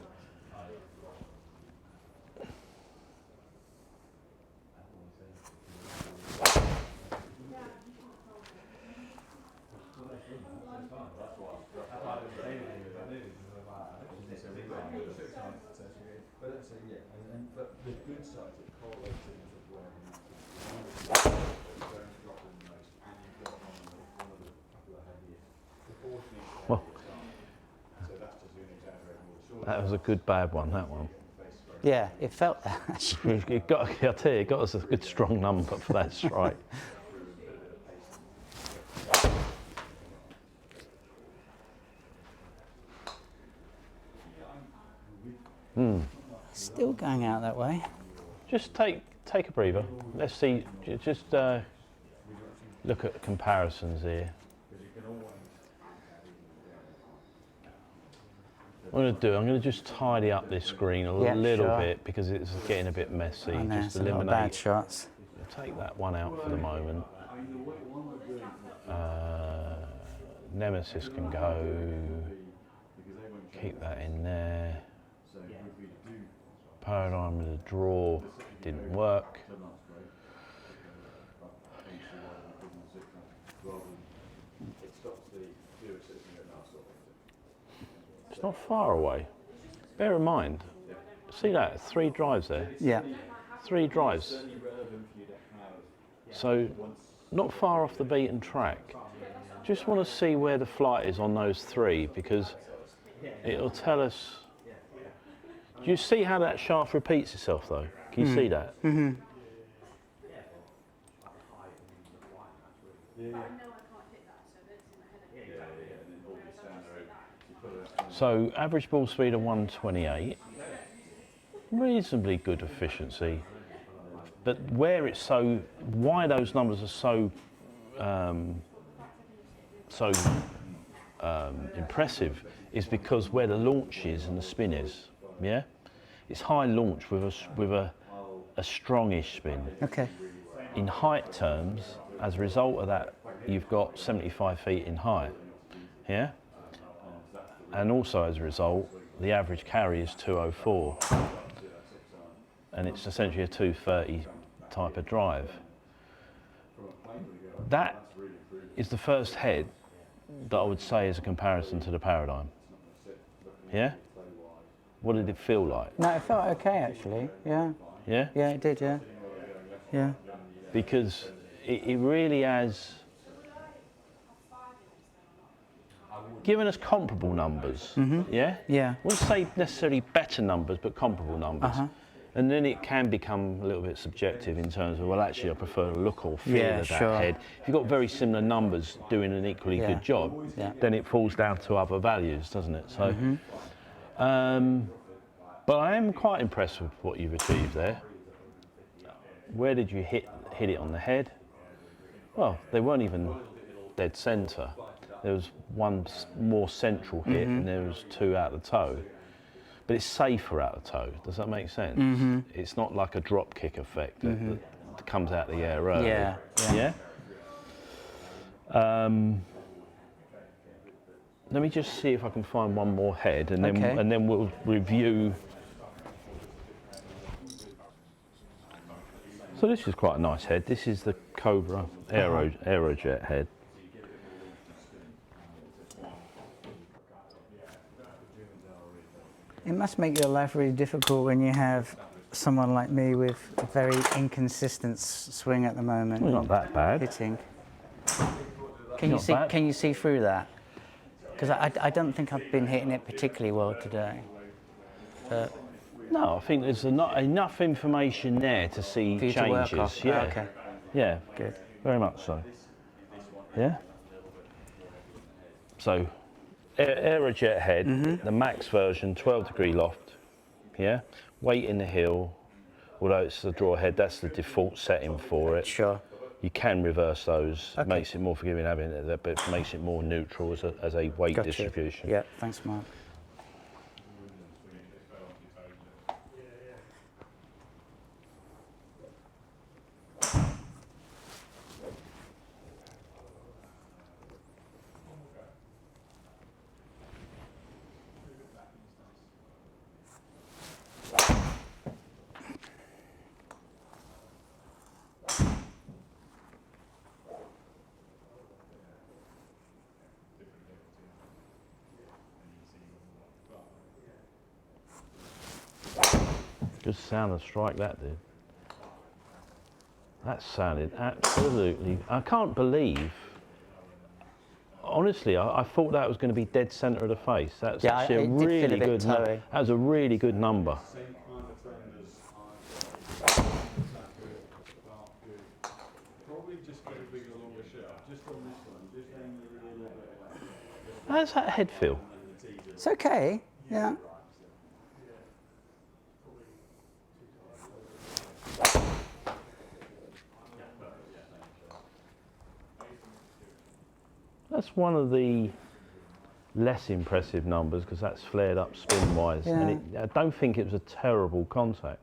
Well, that was a good bad one, that one. Yeah, it felt that actually. I tell you, it got us a good strong number for that strike. Still going out that way. Just take a breather. Let's see, just look at comparisons here. What I'm going to just tidy up this screen a little bit because it's getting a bit messy. I know, just it's a lot of bad shots. Take that one out for the moment. Nemysys can go. Keep that in there. Paradym with a draw didn't work. It's not far away. Bear in mind, see that, 3 drives there? Yeah. 3 drives. So, not far off the beaten track. Just want to see where the flight is on those 3 because it'll tell us. Do you see how that shaft repeats itself though? Can you see that? Mm-hmm. So average ball speed of 128, reasonably good efficiency. But where it's so, why those numbers are so impressive is because where the launch is and the spin is. Yeah, it's high launch with a strongish spin. Okay. In height terms, as a result of that, you've got 75 feet in height. Yeah. And also as a result, the average carry is 204. And it's essentially a 230 type of drive. That is the first head that I would say is a comparison to the Paradym. Yeah? What did it feel like? No, it felt okay actually, yeah. Yeah? Yeah, it did, yeah. Yeah. Because it really has given us comparable numbers, yeah? Yeah. I wouldn't say necessarily better numbers, but comparable numbers. And then it can become a little bit subjective in terms of, well, actually, I prefer the look or feel of that head. If you've got very similar numbers doing an equally good job, then it falls down to other values, doesn't it? So, but I am quite impressed with what you've achieved there. Where did you hit it on the head? Well, they weren't even dead centre. There was one more central hit and there was 2 out the toe. But it's safer out the toe. Does that make sense? It's not like a drop kick effect that comes out the air early. Yeah. Let me just see if I can find one more head, and then we'll review. So this is quite a nice head. This is the Cobra Aerojet head. It must make your life really difficult when you have someone like me with a very inconsistent swing at the moment. Well, not that bad. Hitting. Can you see through that? Because I don't think I've been hitting it particularly well today. But no, I think there's enough information there to see changes. To work off. Yeah. Oh, okay. Yeah. Good. very much so. Yeah? So, Aerojet head, the Max version, 12-degree loft, yeah? Weight in the heel, although it's the draw head, that's the default setting for it. Sure. You can reverse those, Okay. makes it more forgiving having it there, but it makes it more neutral as a weight Gotcha. distribution. Yeah, thanks, Mark. Good sound of strike that did. That sounded absolutely, I can't believe, honestly, I thought that was going to be dead centre of the face. That's Yeah, actually a it did feel a really bit good number. toey. That was a really good number. Same kind of trend as probably just get a bigger, longer shot. Just on this one, just aim a little bit. How's that head feel? It's okay. Yeah. That's one of the less impressive numbers because that's flared up spin wise. Yeah. And I don't think it was a terrible contact.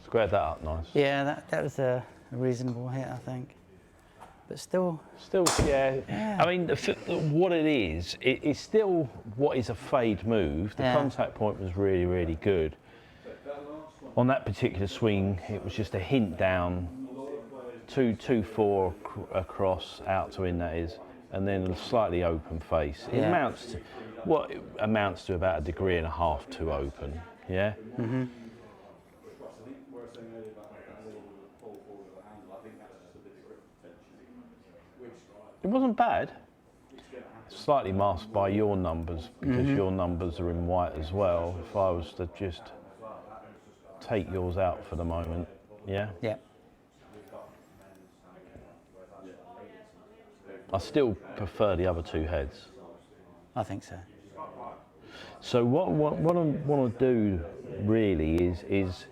Squared that up nice. Yeah, that was a reasonable hit, I think. But still. Still, yeah. Yeah. I mean, what it is, it's still what is a fade move. The Yeah. contact point was really, really good. On that particular swing, it was just a hint down, 2-4 across, out to in that is, and then a slightly open face. It Yeah. amounts to, what it amounts to about 1.5 degrees too open, yeah? Mm-hmm. It wasn't bad. Slightly masked by your numbers because your numbers are in white as well. If I was to just take yours out for the moment, yeah? Yeah. I still prefer the other two heads. I think so. So what I want to do really is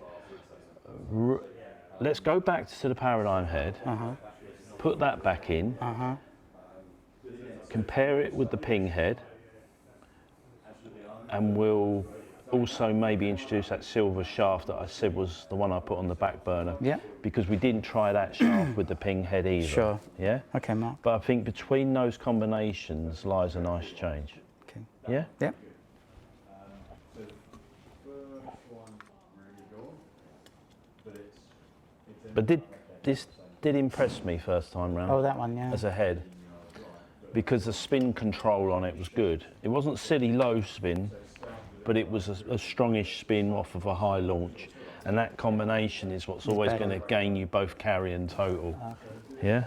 let's go back to the Paradym head, put that back in, compare it with the Ping head, and we'll also maybe introduce that silver shaft that I said was the one I put on the back burner. Yeah. Because we didn't try that shaft with the Ping head either. Sure. Yeah? Okay, Mark. But I think between those combinations lies a nice change. Okay. Yeah? Yeah. So the first one really good, but it's But this did impress me first time round. Oh, that one, yeah. As a head. Because the spin control on it was good. It wasn't silly low spin, but it was a strongish spin off of a high launch. And that combination is what's always going to gain you both carry and total. Yeah?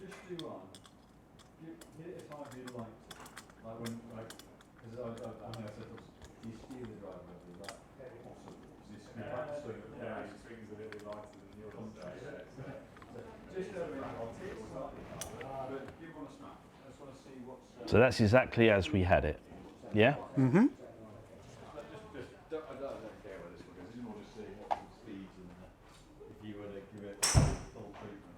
Just do one. Hit it as hard as you like. Like when, because I think I said, do you steer the driver? Is that possible? Because you have to swing it. Yeah, it swings a little bit lighter than yours. Just I'll take it slightly harder, but give one a smack. I just want to see what's. So that's exactly as we had it. Yeah? Mm-hmm. I don't care where this one goes. I just want to see what the speeds and if you were to give it full treatment.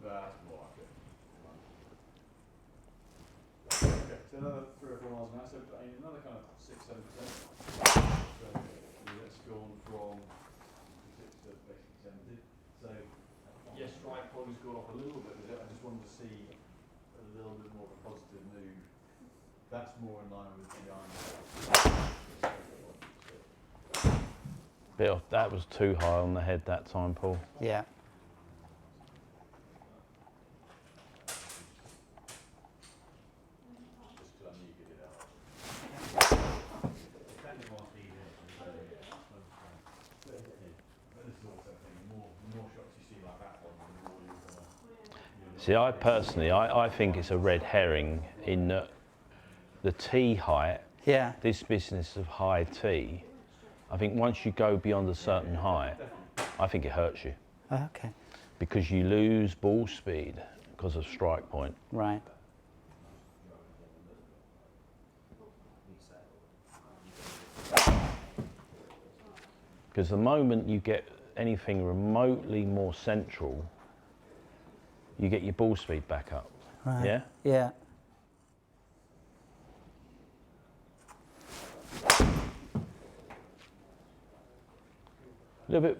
That's more like it. Okay, so another 3 or 4 miles an hour, so another kind of 6-7%. So it's gone from 6 to basically 70. So yes, strike quality's gone up a little bit with it. I just wanted to see a little bit more of a positive move. That's more in line with the iron. Bit off, that was too high on the head that time, Paul. Yeah. See, I personally, I think it's a red herring in that the T height, Yeah. this business of high T, I think once you go beyond a certain height, I think it hurts you. Oh, okay. Because you lose ball speed because of strike point. Right. Because the moment you get anything remotely more central, you get your ball speed back up. Right. Yeah? Yeah. A little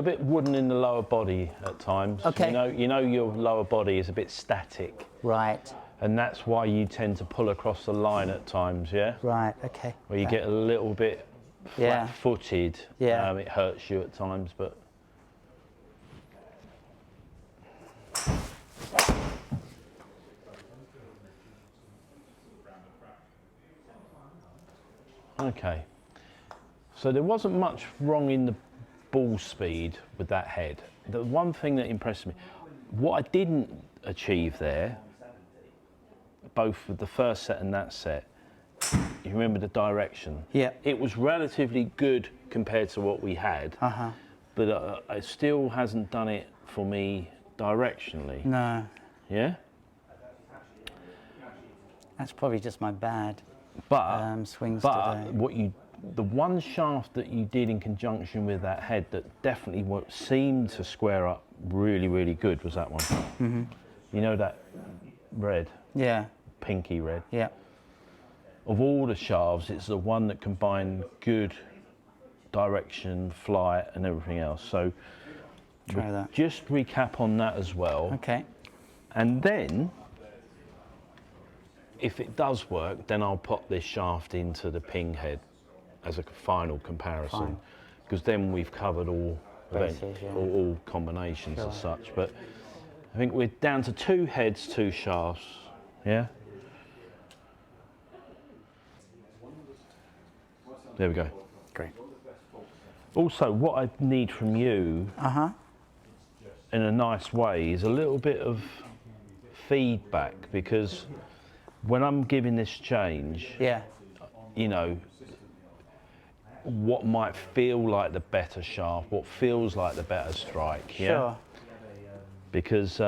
bit wooden in the lower body at times. Okay. You know your lower body is a bit static. Right. And that's why you tend to pull across the line at times, yeah? Right. Okay. Where you get a little bit Yeah. flat-footed. Yeah. It hurts you at times, but... Okay. So there wasn't much wrong in the ball speed with that head. The one thing that impressed me, what I didn't achieve there, both with the first set and that set, you remember the direction? Yeah. It was relatively good compared to what we had, but it still hasn't done it for me directionally. No. Yeah? That's probably just my bad swings but today. the one shaft that you did in conjunction with that head that definitely seemed to square up really, really good was that one. Mm-hmm. You know that red? Yeah. Pinky red. Yeah. Of all the shafts, it's the one that combined good direction, flight, and everything else. So Try that. just recap on that as well. Okay. And then, if it does work, then I'll pop this shaft into the ping head as a final comparison, because then we've covered all Bases, yeah. all combinations as such. But I think we're down to 2 heads, 2 shafts. Yeah. There we go. Great. Also, what I need from you, in a nice way, is a little bit of feedback, because when I'm giving this change, you know, what might feel like the better shaft, what feels like the better strike, yeah? Sure. Because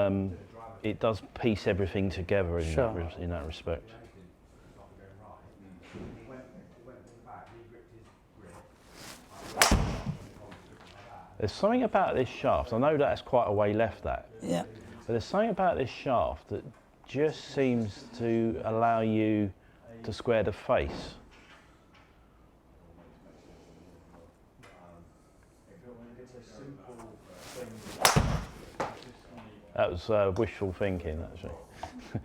it does piece everything together in, Sure. in that respect. There's something about this shaft, I know that's quite a way left that, Yeah. but there's something about this shaft that just seems to allow you to square the face. That was wishful thinking, actually. Then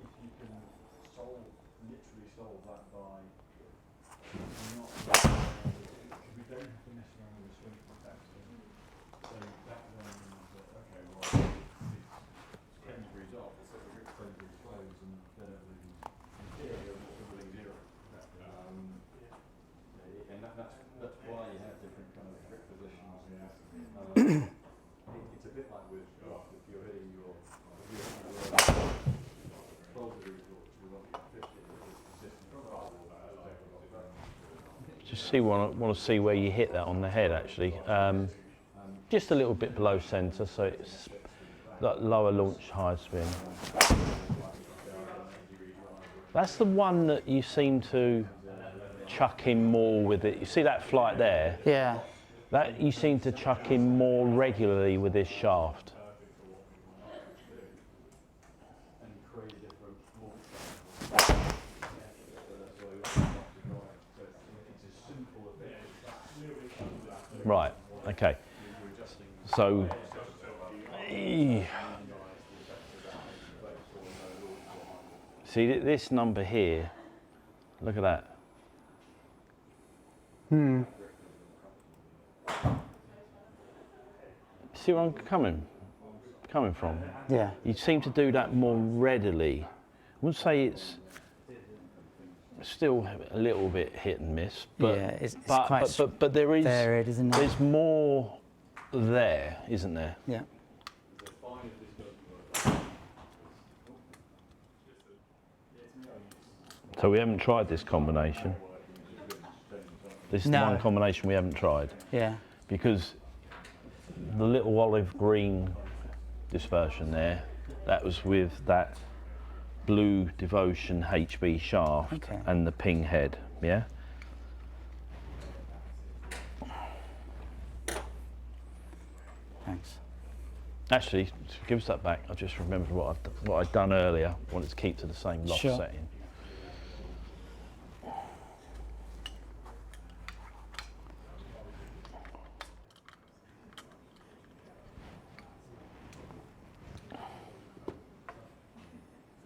if you can literally solve that by not, because we don't have to mess around with the swing protector. So that then means that, okay, well, it's 10 degrees off, so the grip 10 degrees close, and then everything's zero. And that's why you have different kind of grip positions. It's a bit like with golf, if you're hitting your 12 degrees or 50 degrees, Just want to see where you hit that on the head, actually. Just a little bit below centre, so it's that lower launch, high spin. That's the one that you seem to chuck in more with it. You see that flight there? Yeah. That you seem to chuck in more regularly with this shaft. Right, okay. So, see this number here, look at that. See where I'm coming from? Yeah. You seem to do that more readily. I wouldn't say it's still a little bit hit and miss, but yeah, it's quite but there is varied, isn't it? there's more there, isn't there? Yeah. So we haven't tried this combination. This is the one combination we haven't tried. Yeah. Because the little olive green dispersion there, that was with that blue Devotion HB shaft and the ping head, yeah? Thanks. Actually, give us that back. I just remembered what I'd done earlier. I wanted to keep to the same loft setting.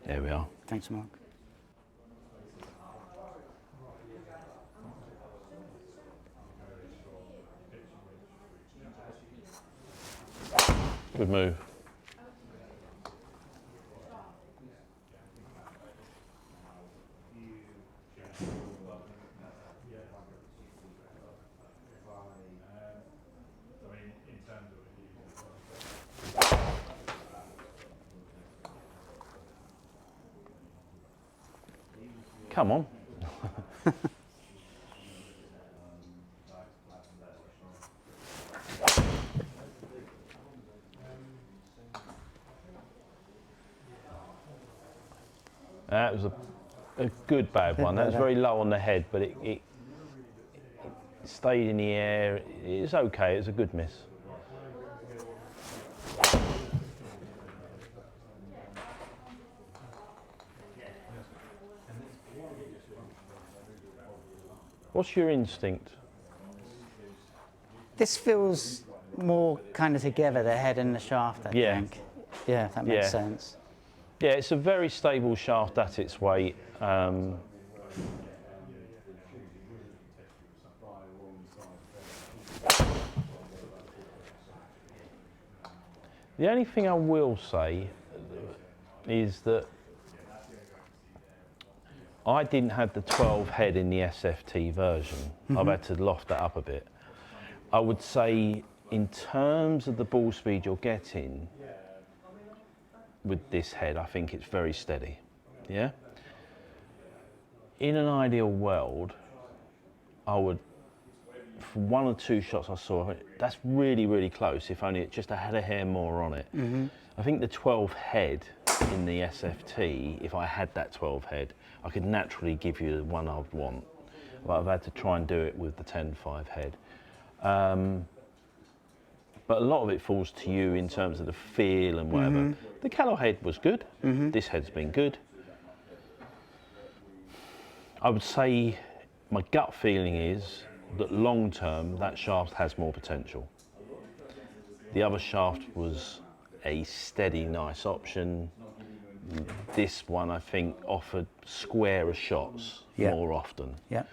There we are. Thanks, Mark. Good move. Come on. That was a good bad one. That was very low on the head, but it stayed in the air. It's okay. It's a good miss. What's your instinct? This feels more kind of together, the head and the shaft, I think. Yeah, if that makes sense. Yeah, it's a very stable shaft at its weight. The only thing I will say is that I didn't have the 12 head in the SFT version. I've had to loft that up a bit. I would say in terms of the ball speed you're getting with this head, I think it's very steady, yeah? In an ideal world, I would, for one or two shots I saw, that's really, really close, if only it just had a hair more on it. I think the 12 head in the SFT, if I had that 12 head, I could naturally give you the one I'd want. But I've had to try and do it with the 10.5 head. But a lot of it falls to you in terms of the feel and whatever. The Callaway head was good. This head's been good. I would say my gut feeling is that long term, that shaft has more potential. The other shaft was a steady, nice option. This one, I think, offered squarer shots more often. Yeah.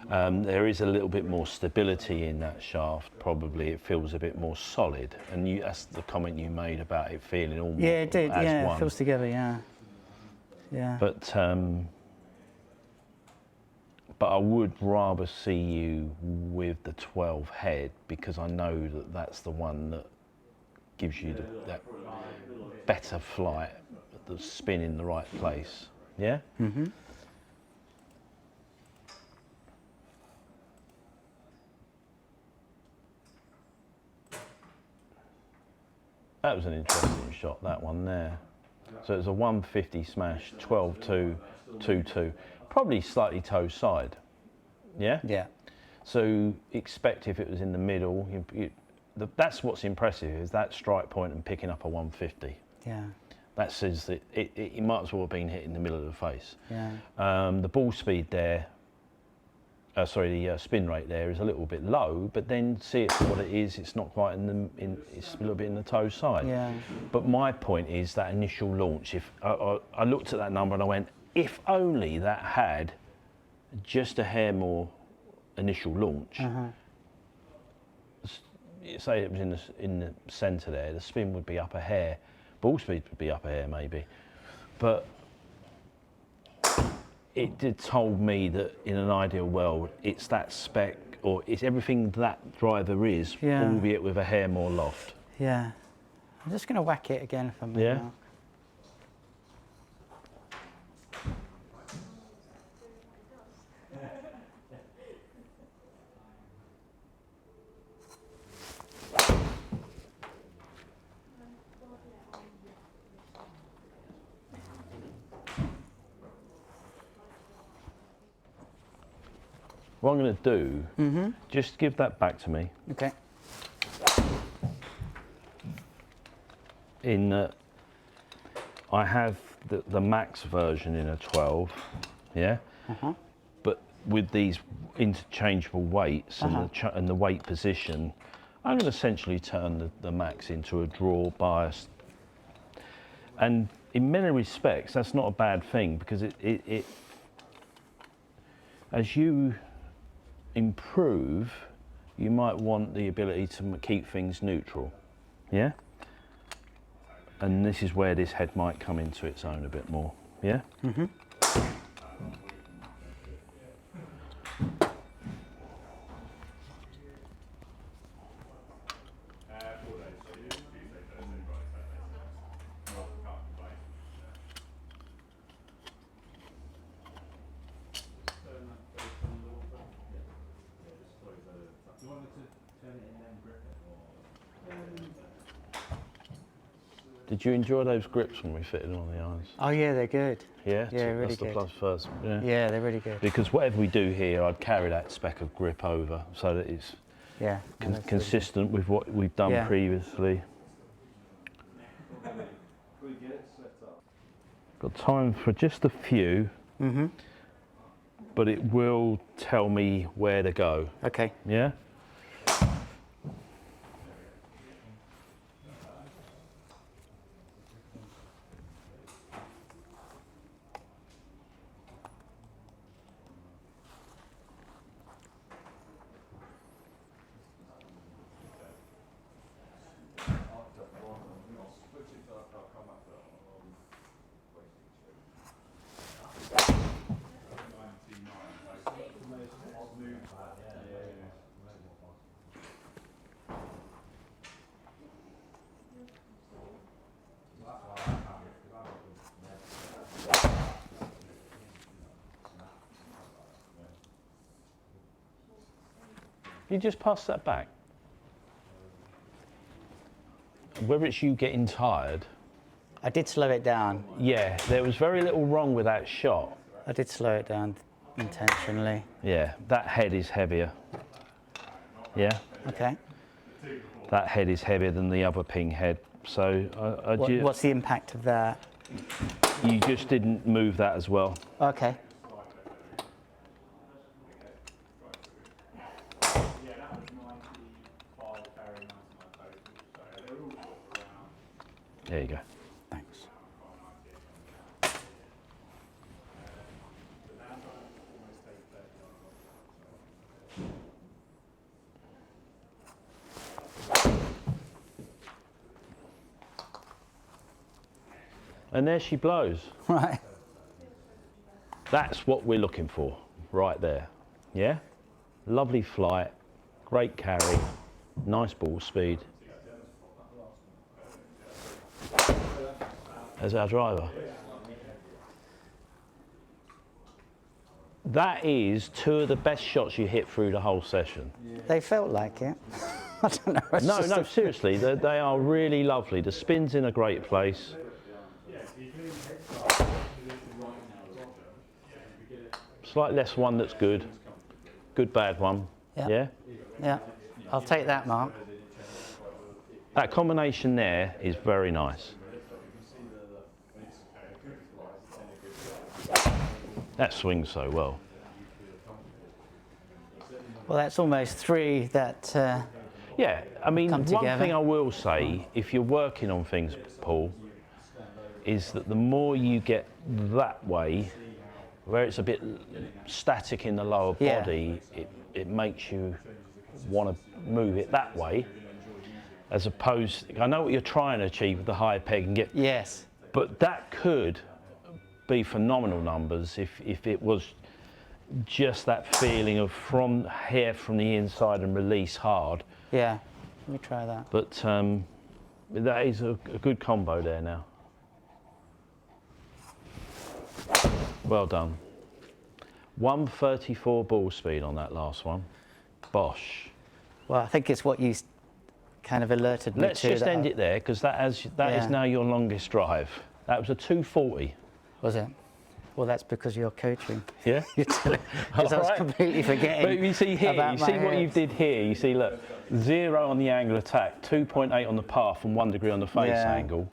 There is a little bit more stability in that shaft, probably. It feels a bit more solid. And that's the comment you made about it feeling almost as one. Yeah, it did. Yeah, it feels together, yeah. Yeah. But I would rather see you with the 12 head, because I know that that's the one that gives you that better flight, the spin in the right place. Yeah? That was an interesting shot, that one there. So it was a 150 smash, 12-2, 2-2. Probably slightly toe side, yeah? Yeah. So expect if it was in the middle, that's what's impressive, is that strike point and picking up a 150. Yeah. That says that it might as well have been hit in the middle of the face. Yeah. The ball speed there, the spin rate there is a little bit low, but then see it for what it is. It's not quite it's a little bit in the toe side. Yeah. But my point is that initial launch. If I looked at that number and I went, if only that had just a hair more initial launch, say it was in the centre there, the spin would be up a hair, ball speed would be up a hair maybe, but it did told me that in an ideal world, it's that spec, or it's everything that driver is, albeit with a hair more loft. Yeah. I'm just going to whack it again if I'm out. What I'm going to do, just give that back to me. Okay. In that, I have the Max version in a 12, yeah? But with these interchangeable weights and the weight position, I'm going to essentially turn the Max into a draw bias. And in many respects, that's not a bad thing, because it as you improve, you might want the ability to keep things neutral, yeah? And this is where this head might come into its own a bit more, yeah? Did you enjoy those grips when we fitted on the irons? Oh yeah, they're good. Yeah, yeah, really that's good. the plus first. Yeah. Yeah, they're really good. Because whatever we do here, I'd carry that spec of grip over so that it's consistent with what we've done previously. Got time for just a few, but it will tell me where to go. Okay. Yeah. You just pass that back. Whether it's you getting tired. I did slow it down. Yeah, there was very little wrong with that shot. I did slow it down intentionally. Yeah, that head is heavier. Yeah? Okay. That head is heavier than the other ping head. So what's the impact of that? You just didn't move that as well. Okay. There you go. Thanks. And there she blows. Right. That's what we're looking for, right there. Yeah? Lovely flight, great carry, nice ball speed. As our driver. That is two of the best shots you hit through the whole session. They felt like it. I don't know. No, seriously, they are really lovely. The spin's in a great place. Slight less one that's good. Good, bad one. Yeah? Yeah. I'll take that, Mark. That combination there is very nice. That swings so well. Well, that's almost three that yeah, I mean, one together. thing I will say, if you're working on things, Paul, is that the more you get that way, where it's a bit static in the lower Yeah. body, it makes you want to move it that way, as opposed, I know what you're trying to achieve with the high peg and get, Yes. but that could be phenomenal numbers if it was just that feeling of from hair from the inside and release hard. Yeah. Let me try that. But that is a good combo there now. Well done. 134 ball speed on that last one. Bosh. Well, I think it's what you kind of alerted me to. Let's just end it there, because that is now your longest drive. That was a 240. Was it? Well, that's because you're coaching. Yeah? Because I was Alright. completely forgetting. But you see here, about you my see what you head. did here. You see, look, 0 on the angle attack, 2.8 on the path, and 1 degree on the face Yeah. angle.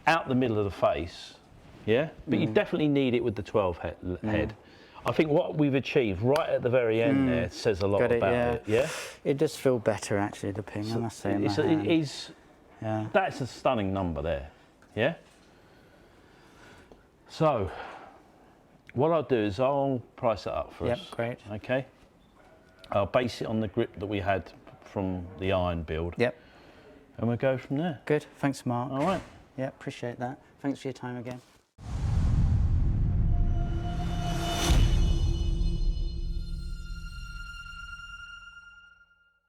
Out the middle of the face, yeah? But you definitely need it with the 12 head. I think what we've achieved right at the very end there says a lot Got it, about yeah. it, yeah? It does feel better, actually, the ping, I must say. In my It hand. is, Yeah. that's a stunning number there, yeah? So, what I'll do is I'll price it up for Yep, us. great. Okay. I'll base it on the grip that we had from the iron build. Yep. And we'll go from there. Good. Thanks, Mark. All right. Yeah, appreciate that. Thanks for your time again.